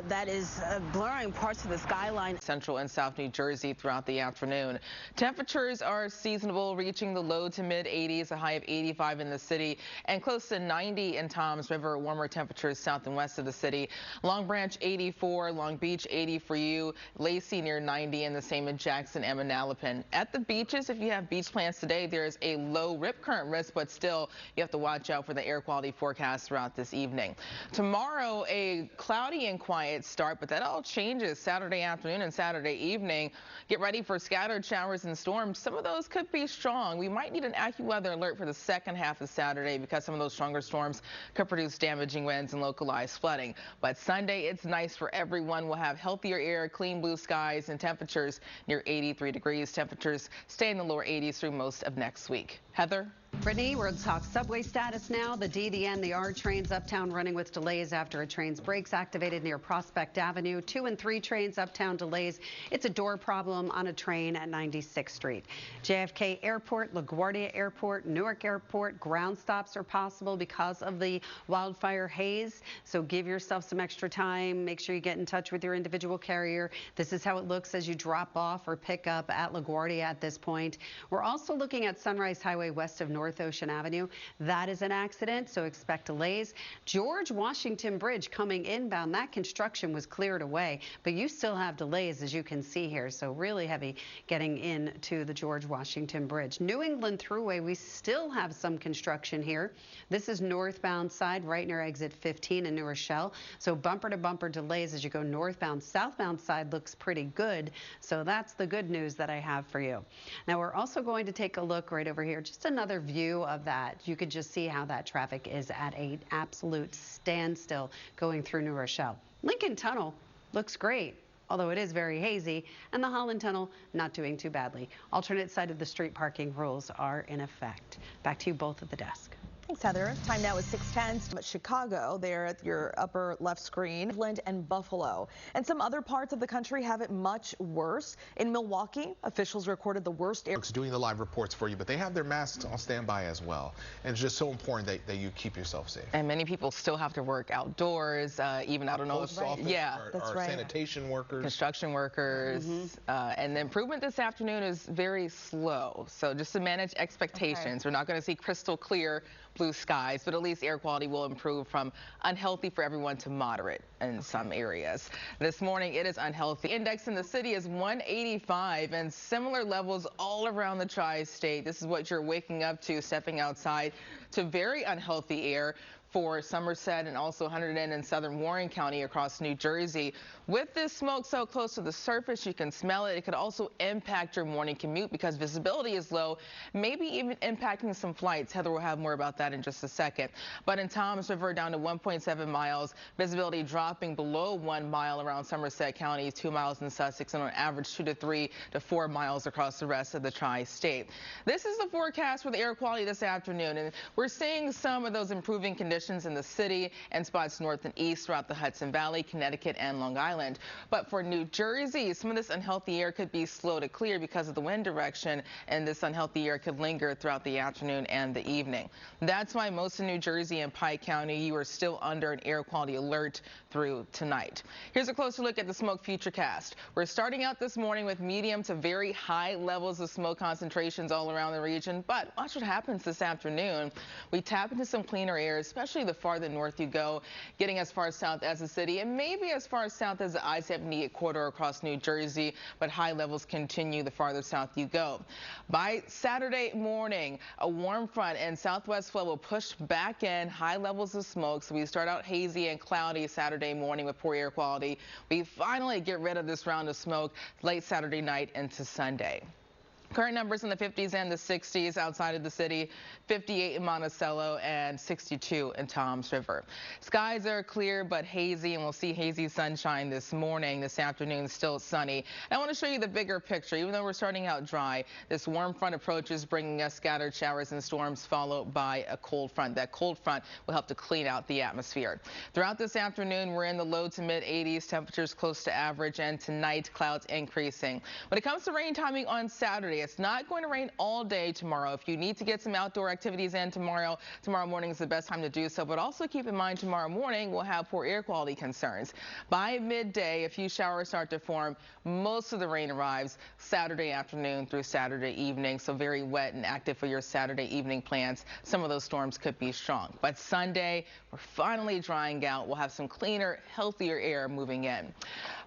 that is blurring parts of the skyline. Central and South New Jersey throughout the afternoon. Temperatures are seasonable, reaching the low to mid 80s, a high of 85 in the city, and close to 90 in Toms River. Warmer temperatures south and west of the city. Long Branch 84, Long Beach 80 for you, Lacey near 90, and the same in Jackson and Manalapan. At the beaches, if you have beach plans today, there's a low rip current risk, but still you have to watch out for the air quality forecast throughout this evening. Tomorrow, a cloudy and quiet start, but that all changes Saturday afternoon and Saturday evening. Get ready for scattered showers and storms. Some of those could be strong. We might need an AccuWeather alert for the second half of Saturday because some of those stronger storms could produce damaging winds and localized flooding. But Sunday, it's nice for everyone. We'll have healthier air, clean blue skies, and temperatures near 83 degrees. Temperatures stay in the lower 80s through most of next week. Heather? Brittany, we're talk subway status now. The D, the N, the R trains uptown running with delays after a train's brakes activated near Prospect Avenue. 2 and 3 trains uptown delays. It's a door problem on a train at 96th Street. JFK Airport, LaGuardia Airport, Newark Airport, ground stops are possible because of the wildfire haze. So give yourself some extra time. Make sure you get in touch with your individual carrier. This is how it looks as you drop off or pick up at LaGuardia at this point. We're also looking at Sunrise Highway west of North Ocean Avenue. That is an accident, so expect delays. George Washington Bridge coming inbound. That construction was cleared away, but you still have delays, as you can see here. So really heavy getting into the George Washington Bridge. New England Thruway, we still have some construction here. This is northbound side right near exit 15 in New Rochelle. So bumper to bumper delays as you go northbound. Southbound side looks pretty good. So that's the good news that I have for you. Now we're also going to take a look right over here. Just another view of that. You could just see how that traffic is at an absolute standstill going through New Rochelle. Lincoln Tunnel looks great. although it is very hazy, and the Holland Tunnel not doing too badly. Alternate side of the street parking rules are in effect. Back to you both at the desk. Thanks, Heather. Time now is 6:10. Chicago, there at your upper left screen, Cleveland and Buffalo. And some other parts of the country have it much worse. In Milwaukee, officials recorded the worst air. Doing the live reports for you, but they have their masks on standby as well. And it's just so important that you keep yourself safe. And many people still have to work outdoors, even, I don't know, Post office, our sanitation workers. Construction workers. And the improvement this afternoon is very slow. So just to manage expectations, we're not going to see crystal clear blue skies, but at least air quality will improve from unhealthy for everyone to moderate in some areas. This morning, it is unhealthy. Index in the city is 185 and similar levels all around the tri-state. This is what you're waking up to, stepping outside to very unhealthy air for Somerset and also Hunterdon and southern Warren County across New Jersey. With this smoke so close to the surface, you can smell it. It could also impact your morning commute because visibility is low, maybe even impacting some flights. Heather will have more about that in just a second. But in Toms River, down to 1.7 miles, visibility dropping below 1 mile around Somerset County, 2 miles in Sussex, and on average 2 to 3 to 4 miles across the rest of the tri-state. This is the forecast for the air quality this afternoon, and we're seeing some of those improving conditions in the city and spots north and east throughout the Hudson Valley, Connecticut, and Long Island. But for New Jersey, some of this unhealthy air could be slow to clear because of the wind direction, and this unhealthy air could linger throughout the afternoon and the evening. That's why most of New Jersey and Pike County, you are still under an air quality alert through tonight. Here's a closer look at the smoke futurecast. We're starting out this morning with medium to very high levels of smoke concentrations all around the region, but watch what happens this afternoon. We tap into some cleaner air, especially the farther north you go, getting as far south as the city and maybe as far south as the I-78 corridor across New Jersey, but high levels continue the farther south you go. By Saturday morning, a warm front and southwest flow will push back in high levels of smoke, so we start out hazy and cloudy Saturday morning with poor air quality. We finally get rid of this round of smoke late Saturday night into Sunday. Current numbers in the 50s and the 60s outside of the city, 58 in Monticello and 62 in Toms River. Skies are clear but hazy, and we'll see hazy sunshine this morning. This afternoon, still sunny. And I want to show you the bigger picture. Even though we're starting out dry, this warm front approaches, bringing us scattered showers and storms, followed by a cold front. That cold front will help to clean out the atmosphere. Throughout this afternoon, we're in the low to mid 80s, temperatures close to average, and tonight, clouds increasing. When it comes to rain timing on Saturday, it's not going to rain all day tomorrow. If you need to get some outdoor activities in tomorrow morning is the best time to do so. But also keep in mind tomorrow morning we'll have poor air quality concerns. By midday, a few showers start to form. Most of the rain arrives Saturday afternoon through Saturday evening, so very wet and active for your Saturday evening plans. Some of those storms could be strong. But Sunday, we're finally drying out. We'll have some cleaner, healthier air moving in.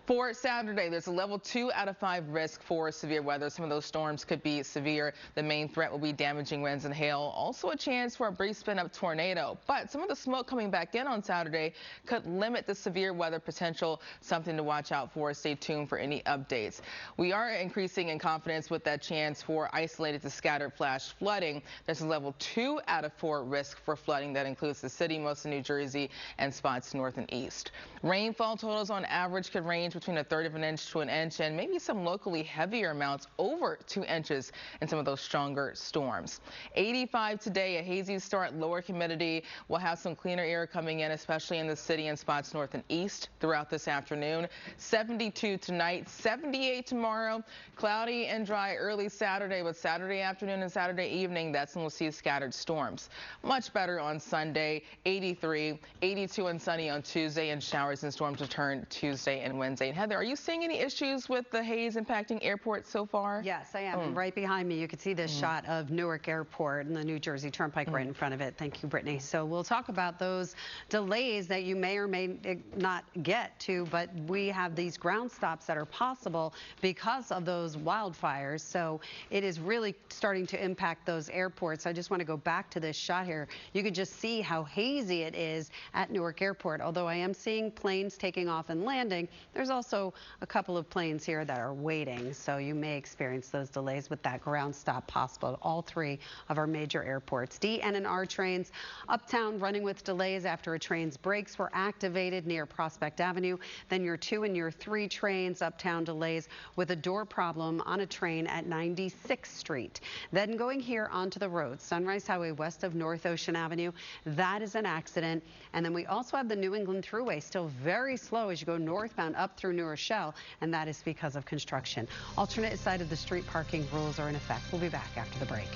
For Saturday, there's a level 2 out of 5 risk for severe weather. Some of those storms could be severe. The main threat will be damaging winds and hail. Also a chance for a brief spin-up tornado. But some of the smoke coming back in on Saturday could limit the severe weather potential. Something to watch out for. Stay tuned for any updates. We are increasing in confidence with that chance for isolated to scattered flash flooding. There's a level 2 out of 4 risk for flooding. That includes the city, most of New Jersey, and spots north and east. Rainfall totals on average could range between 1/3 of an inch to an inch, and maybe some locally heavier amounts over 2 inches in some of those stronger storms. 85 today, a hazy start, lower humidity. We'll have some cleaner air coming in, especially in the city and spots north and east throughout this afternoon. 72 tonight, 78 tomorrow. Cloudy and dry early Saturday, but Saturday afternoon and Saturday evening, that's when we'll see scattered storms. Much better on Sunday, 83, 82 and sunny on Tuesday, and showers and storms return Tuesday and Wednesday. And Heather, are you seeing any issues with the haze impacting airports so far? Yes, I am. Right behind me, you can see this shot of Newark Airport and the New Jersey Turnpike right in front of it. Thank you, Brittany. So we'll talk about those delays that you may or may not get to, but we have these ground stops that are possible because of those wildfires. So it is really starting to impact those airports. I just want to go back to this shot here. You can just see how hazy it is at Newark Airport. Although I am seeing planes taking off and landing, there's also a couple of planes here that are waiting, so you may experience those delays with that ground stop possible at all three of our major airports. D, N, and R trains uptown running with delays after a train's brakes were activated near Prospect Avenue. Then your 2 and your 3 trains uptown delays with a door problem on a train at 96th Street. Then going here onto the road, Sunrise Highway west of North Ocean Avenue, that is an accident. And then we also have the New England Thruway still very slow as you go northbound up through New Rochelle, and that is because of construction. Alternate side of the street parking rules are in effect. We'll be back after the break.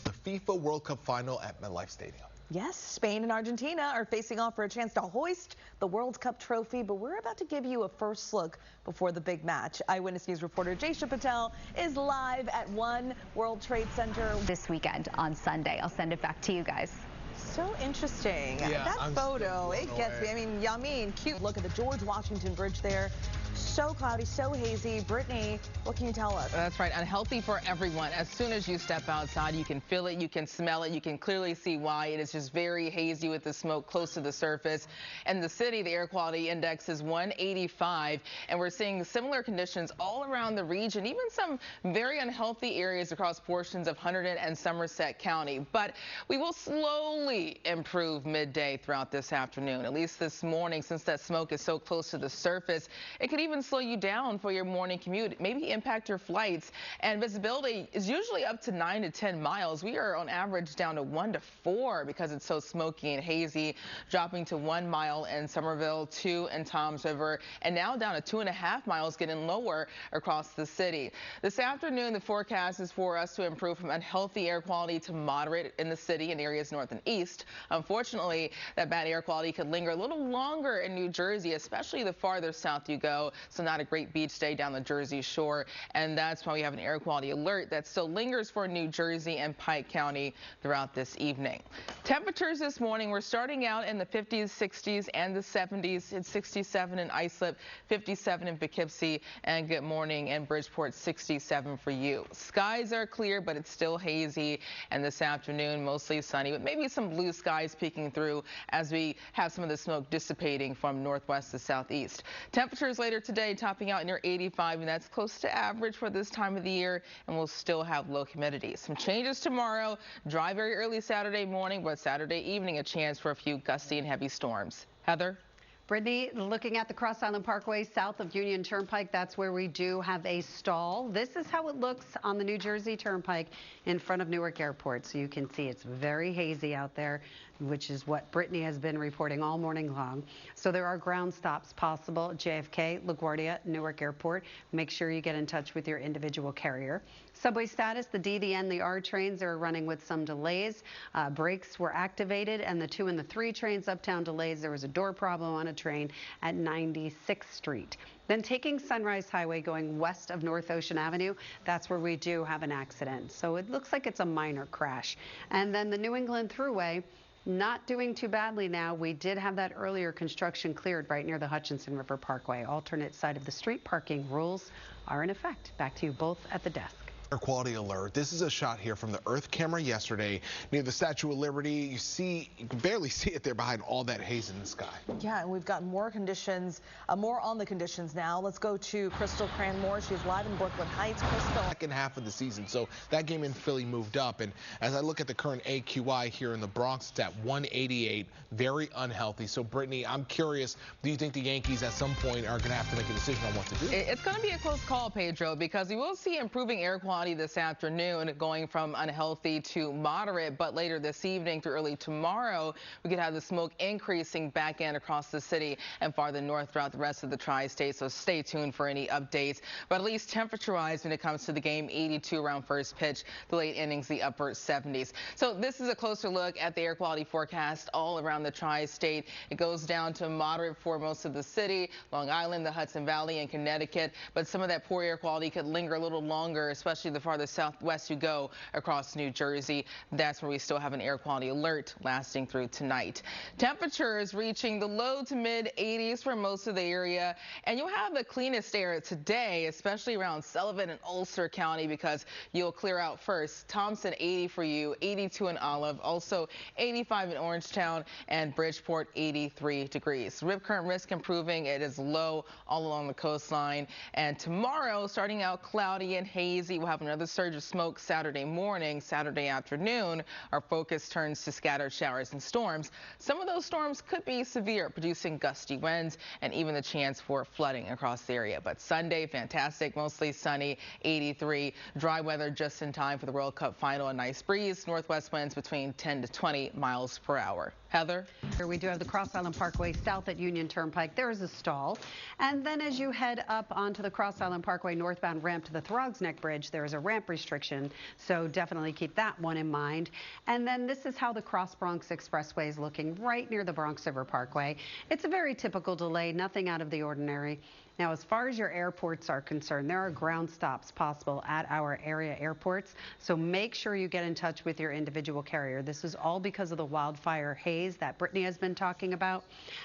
The FIFA World Cup final at MetLife Stadium. Yes, Spain and Argentina are facing off for a chance to hoist the World Cup trophy, but we're about to give you a first look before the big match. Eyewitness News reporter Jaysha Patel is live at One World Trade Center this weekend on Sunday. I'll send it back to you guys. So interesting. Yeah, that photo, it gets me. I mean, Yamin, cute. Look at the George Washington Bridge there. So cloudy, so hazy. Brittany, what can you tell us? That's right. Unhealthy for everyone. As soon as you step outside, you can feel it, you can smell it, you can clearly see why. It is just very hazy with the smoke close to the surface. And the city, the air quality index is 185, and we're seeing similar conditions all around the region, even some very unhealthy areas across portions of Hunterdon and Somerset County. But we will slowly improve midday throughout this afternoon, at least this morning, since that smoke is so close to the surface. It could even slow you down for your morning commute, maybe impact your flights. And visibility is usually up to 9 to 10 miles. We are on average down to 1 to 4 because it's so smoky and hazy, dropping to 1 mile in Somerville, 2 in Toms River, and now down to 2.5 miles, getting lower across the city. This afternoon, the forecast is for us to improve from unhealthy air quality to moderate in the city in areas north and east. Unfortunately, that bad air quality could linger a little longer in New Jersey, especially the farther south you go. So not a great beach day down the Jersey Shore, and that's why we have an air quality alert that still lingers for New Jersey and Pike County throughout this evening. Temperatures this morning, we're starting out in the 50s, 60s, and the 70s. It's 67 in Islip, 57 in Poughkeepsie, and good morning in Bridgeport, 67 for you. Skies are clear, but it's still hazy, and this afternoon mostly sunny, with maybe some blue skies peeking through as we have some of the smoke dissipating from northwest to southeast. Temperatures later today topping out near 85, and that's close to average for this time of the year, and we'll still have low humidity. Some changes tomorrow. Dry very early Saturday morning, but Saturday evening a chance for a few gusty and heavy storms. Heather? Brittany, looking at the Cross Island Parkway south of Union Turnpike, that's where we do have a stall. This is how it looks on the New Jersey Turnpike in front of Newark Airport. So you can see it's very hazy out there, which is what Brittany has been reporting all morning long. So there are ground stops possible at JFK, LaGuardia, Newark Airport. Make sure you get in touch with your individual carrier. Subway status, the D, the N, the R trains are running with some delays. Brakes were activated, and the 2 and the 3 trains uptown delays. There was a door problem on a train at 96th Street. Then taking Sunrise Highway going west of North Ocean Avenue, that's where we do have an accident. So it looks like it's a minor crash. And then the New England Thruway, not doing too badly now. We did have that earlier construction cleared right near the Hutchinson River Parkway. Alternate side of the street parking rules are in effect. Back to you both at the desk. Air quality alert. This is a shot here from the Earth camera yesterday near the Statue of Liberty. You can barely see it there behind all that haze in the sky. Yeah, and we've got more conditions, more on the conditions now. Let's go to Crystal Cranmore. She's live in Brooklyn Heights. Crystal. Second half of the season, so that game in Philly moved up. And as I look at the current AQI here in the Bronx, it's at 188, very unhealthy. So Brittany, I'm curious, do you think the Yankees at some point are going to have to make a decision on what to do? It's going to be a close call, Pedro, because we will see improving air quality this afternoon, going from unhealthy to moderate, but later this evening through early tomorrow, we could have the smoke increasing back in across the city and farther north throughout the rest of the tri-state, so stay tuned for any updates. But at least temperature-wise, when it comes to the game, 82 around first pitch, the late innings, the upper 70s. So this is a closer look at the air quality forecast all around the tri-state. It goes down to moderate for most of the city, Long Island, the Hudson Valley, and Connecticut, but some of that poor air quality could linger a little longer, especially the farther southwest you go across New Jersey. That's where we still have an air quality alert lasting through tonight. Temperatures reaching the low to mid 80s for most of the area, and you'll have the cleanest air today, especially around Sullivan and Ulster County, because you'll clear out first. Thompson 80 for you, 82 in Olive, also 85 in Orangetown, and Bridgeport 83 degrees. Rip current risk improving. It is low all along the coastline. And tomorrow, starting out cloudy and hazy, we'll have another surge of smoke Saturday morning. Saturday afternoon, our focus turns to scattered showers and storms. Some of those storms could be severe, producing gusty winds and even the chance for flooding across the area. But Sunday, fantastic, mostly sunny, 83. Dry weather just in time for the World Cup final. A nice breeze, northwest winds between 10 to 20 miles per hour. Heather? Here we do have the Cross Island Parkway south at Union Turnpike. There is a stall. And then as you head up onto the Cross Island Parkway northbound ramp to the Throgs Neck Bridge, there is a ramp restriction. So definitely keep that one in mind. And then this is how the Cross Bronx Expressway is looking right near the Bronx River Parkway. It's a very typical delay, nothing out of the ordinary. Now, as far as your airports are concerned, there are ground stops possible at our area airports, so make sure you get in touch with your individual carrier. This is all because of the wildfire haze that Brittany has been talking about.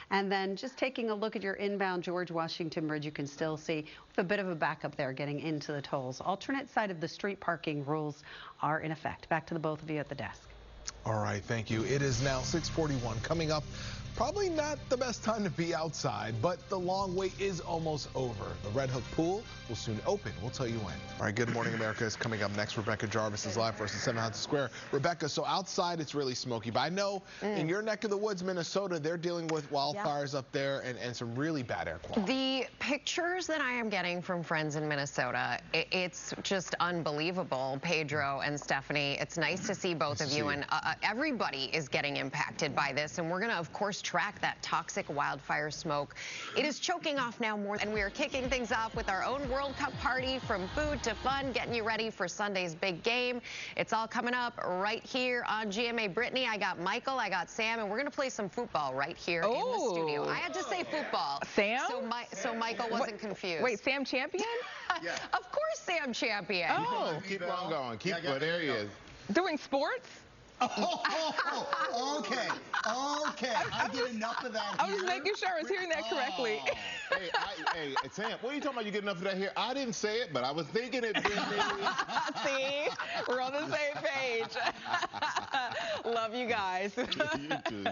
And then just taking a look at your inbound George Washington Bridge, you can still see a bit of a backup there getting into the tolls. Alternate side of the street parking rules are in effect. Back to the both of you at the desk. All right, thank you. It is now 6:41. Coming up, probably not the best time to be outside, but the long wait is almost over. The Red Hook pool will soon open. We'll tell you when. All right, Good Morning America is coming up next. Rebecca Jarvis is live for us at 7 Hudson Square. Rebecca, so outside it's really smoky, but I know in your neck of the woods, Minnesota, they're dealing with wildfires up there and some really bad air quality. The pictures that I am getting from friends in Minnesota, it's just unbelievable. Pedro and Stephanie, it's nice to see both of you, and everybody is getting impacted by this, and we're going to, of course, track that toxic wildfire smoke. It is choking off now more, and we are kicking things off with our own World Cup party, from food to fun, getting you ready for Sunday's big game. It's all coming up right here on GMA. Brittany, I got Michael, I got Sam, and we're going to play some football right here in the studio. I had to say football. Sam? So Michael wasn't confused. Wait, Sam Champion? Yeah. Of course Sam Champion. Oh, keep on going. There he is. Doing sports? Oh, okay. I get enough of that I was making sure I was hearing that correctly. Hey, Sam, what are you talking about? You get enough of that here? I didn't say it, but I was thinking it. See, we're on the same page. Love you guys. You too.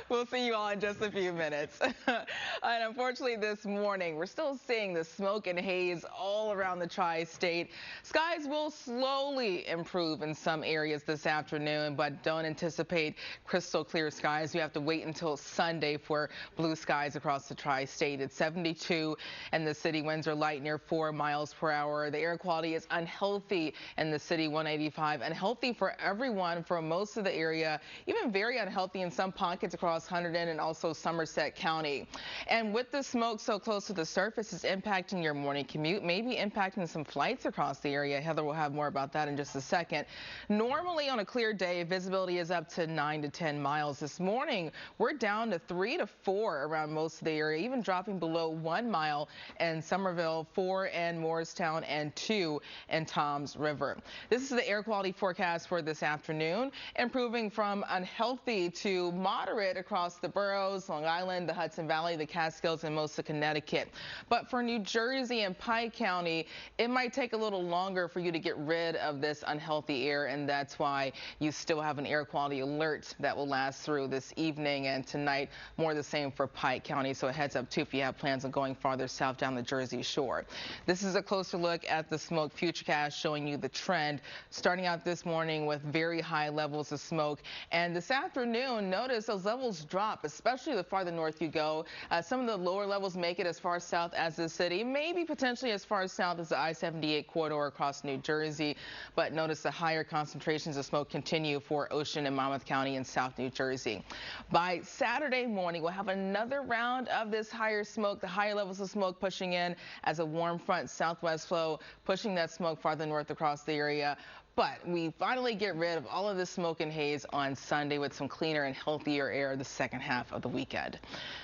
We'll see you all in just a few minutes. And unfortunately, this morning, we're still seeing the smoke and haze all around the tri-state. Skies will slowly improve in some areas this afternoon, but don't anticipate crystal clear skies. You have to wait until Sunday for blue skies across the tri-state. It's 72 and the city winds are light near 4 miles per hour. The air quality is unhealthy in the city, 185. Unhealthy for everyone for most of the area, even very unhealthy in some pockets across Hunterdon and also Somerset County. And with the smoke so close to the surface, it's impacting your morning commute, maybe impacting some flights across the area. Heather will have more about that in just a second. Normally on a clear day, visibility is up to 9 to 10 miles. This morning, we're down to 3 to 4 around most of the area, even dropping below 1 mile in Somerville, 4 in Morristown, and 2 in Toms River. This is the air quality forecast for this afternoon, improving from unhealthy to moderate across the boroughs, Long Island, the Hudson Valley, the Catskills, and most of Connecticut. But for New Jersey and Pike County, it might take a little longer for you to get rid of this unhealthy air, and that's why you still have an air quality alert that will last through this evening and tonight. More the same for Pike County, so a heads up too if you have plans on going farther south down the Jersey Shore. This is a closer look at the smoke futurecast, showing you the trend starting out this morning with very high levels of smoke, and this afternoon notice those levels drop, especially the farther north you go. Some of the lower levels make it as far south as the city, maybe potentially as far south as the I-78 corridor across New Jersey, but notice the higher concentrations of smoke continue for Ocean and Monmouth County in South New Jersey. By Saturday morning, we'll have another round of this higher smoke, the higher levels of smoke pushing in as a warm front southwest flow, pushing that smoke farther north across the area. But we finally get rid of all of the smoke and haze on Sunday with some cleaner and healthier air the second half of the weekend.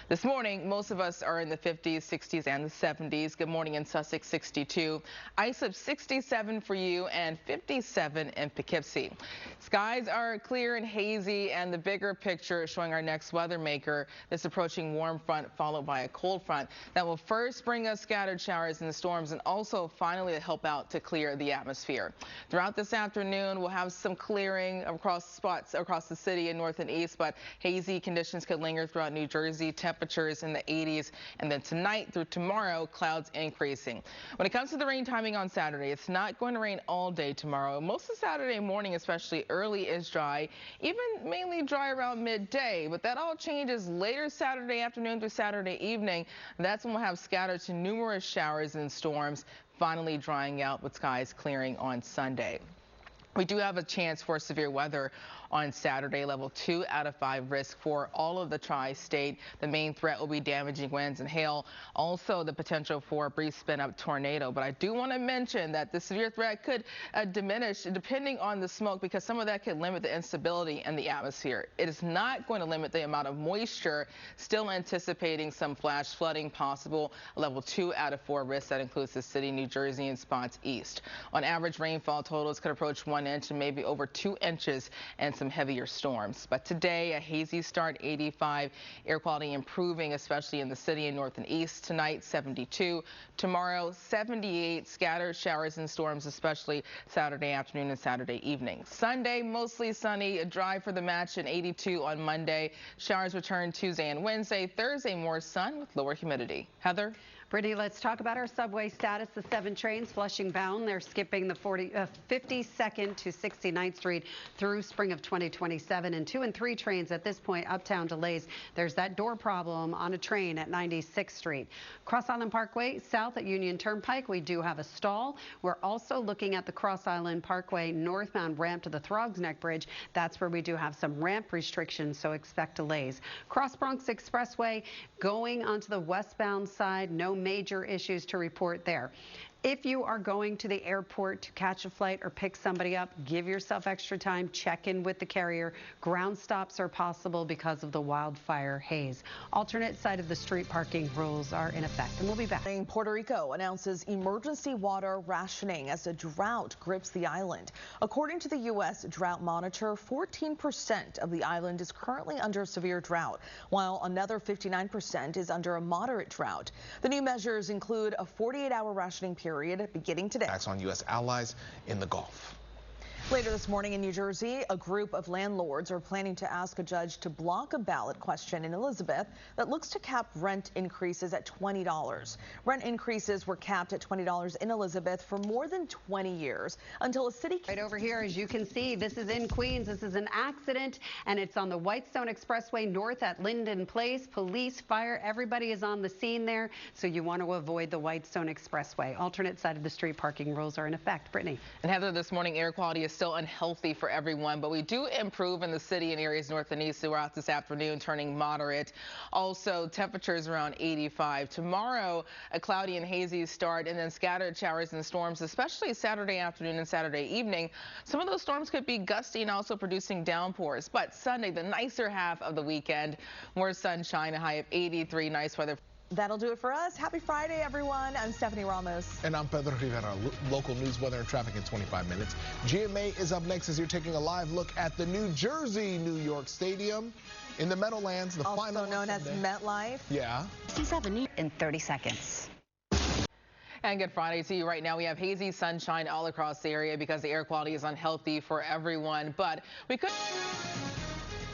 This morning, most of us are in the 50s, 60s, and the 70s. Good morning in Sussex, 62. Islip, 67 for you, and 57 in Poughkeepsie. Skies are clear and hazy, and the bigger picture is showing our next weather maker, this approaching warm front followed by a cold front that will first bring us scattered showers and storms and also finally help out to clear the atmosphere. Throughout this afternoon, we'll have some clearing across spots across the city in north and east, but hazy conditions could linger throughout New Jersey, temperatures in the 80s, and then tonight through tomorrow, clouds increasing. When it comes to the rain timing on Saturday, it's not going to rain all day tomorrow. Most of Saturday morning, especially early, is dry, even mainly dry around midday, but that all changes later Saturday afternoon through Saturday evening. That's when we'll have scattered to numerous showers and storms, finally drying out with skies clearing on Sunday. We do have a chance for severe weather on Saturday, level 2 out of 5 risk for all of the tri-state. The main threat will be damaging winds and hail, also the potential for a brief spin-up tornado. But I do want to mention that the severe threat could diminish depending on the smoke, because some of that could limit the instability in the atmosphere. It is not going to limit the amount of moisture. Still anticipating some flash flooding possible, level 2 out of 4 risk. That includes the city, New Jersey, and spots east. On average, rainfall totals could approach 1 inch and maybe over 2 inches, and some heavier storms. But today, a hazy start, 85. Air quality improving, especially in the city and north and east. Tonight, 72. Tomorrow, 78. Scattered showers and storms, especially Saturday afternoon and Saturday evening. Sunday, mostly sunny, dry for the match, and 82 on Monday. Showers return Tuesday and Wednesday. Thursday, more sun with lower humidity. Heather? Brittany, let's talk about our subway status. The 7 trains Flushing bound, they're skipping the 52nd to 69th Street through spring of 2027. And 2 and 3 trains at this point, uptown delays. There's that door problem on a train at 96th Street. Cross Island Parkway south at Union Turnpike, we do have a stall. We're also looking at the Cross Island Parkway northbound ramp to the Throgs Neck Bridge. That's where we do have some ramp restrictions, so expect delays. Cross Bronx Expressway going onto the westbound side, no major issues to report there. If you are going to the airport to catch a flight or pick somebody up, give yourself extra time. Check in with the carrier. Ground stops are possible because of the wildfire haze. Alternate side of the street parking rules are in effect, and we'll be back. Puerto Rico announces emergency water rationing as a drought grips the island. According to the U.S. Drought Monitor, 14% of the island is currently under severe drought, while another 59% is under a moderate drought. The new measures include a 48-hour rationing period beginning today. Attacks on U.S. allies in the Gulf. Later this morning in New Jersey, a group of landlords are planning to ask a judge to block a ballot question in Elizabeth that looks to cap rent increases at $20. Rent increases were capped at $20 in Elizabeth for more than 20 years until a city... Right over here, as you can see, this is in Queens. This is an accident, and it's on the Whitestone Expressway north at Linden Place. Police, fire, everybody is on the scene there, so you want to avoid the Whitestone Expressway. Alternate side of the street parking rules are in effect. Brittany. And Heather, this morning air quality is still unhealthy for everyone, but we do improve in the city and areas north and east throughout this afternoon, turning moderate. Also, temperatures around 85. Tomorrow, a cloudy and hazy start, and then scattered showers and storms, especially Saturday afternoon and Saturday evening. Some of those storms could be gusty and also producing downpours. But Sunday, the nicer half of the weekend, more sunshine, a high of 83. Nice weather. That'll do it for us. Happy Friday, everyone. I'm Stephanie Ramos. And I'm Pedro Rivera. Local news, weather, and traffic in 25 minutes. GMA is up next as you're taking a live look at the New Jersey New York Stadium in the Meadowlands. The also final known as MetLife. Yeah. 67 in 30 seconds. And good Friday to you. Right now we have hazy sunshine all across the area because the air quality is unhealthy for everyone. But we could...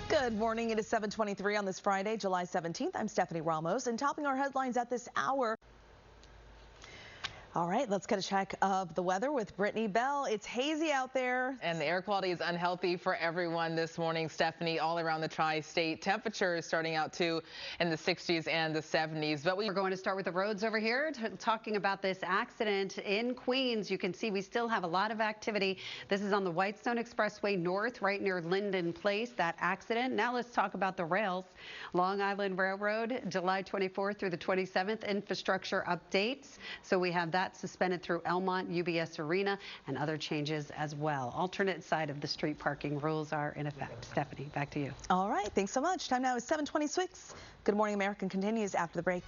Good morning. It is 7:23 on this Friday, July 17th. I'm Stephanie Ramos, and topping our headlines at this hour. All right, let's get a check of the weather with Brittany Bell. It's hazy out there. And the air quality is unhealthy for everyone this morning, Stephanie, all around the tri-state. Temperatures starting out, too, in the 60s and the 70s. But we're going to start with the roads over here, talking about this accident in Queens. You can see we still have a lot of activity. This is on the Whitestone Expressway north, right near Linden Place, that accident. Now let's talk about the rails. Long Island Railroad, July 24th through the 27th, infrastructure updates. So we have that that suspended through Elmont, UBS Arena, and other changes as well. Alternate side of the street parking rules are in effect. Stephanie, back to you. All right, thanks so much. Time now is 7:26. Good Morning America continues after the break.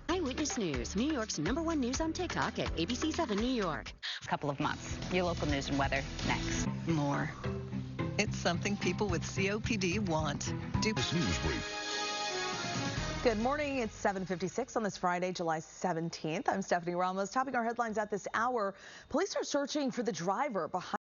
Eyewitness News, New York's #1 news on TikTok at ABC7 New York. Couple of months. Your local news and weather next. More. It's something people with COPD want. This news brief. Good morning. It's 7:56 on this Friday, July 17th. I'm Stephanie Ramos. Topping our headlines at this hour, police are searching for the driver behind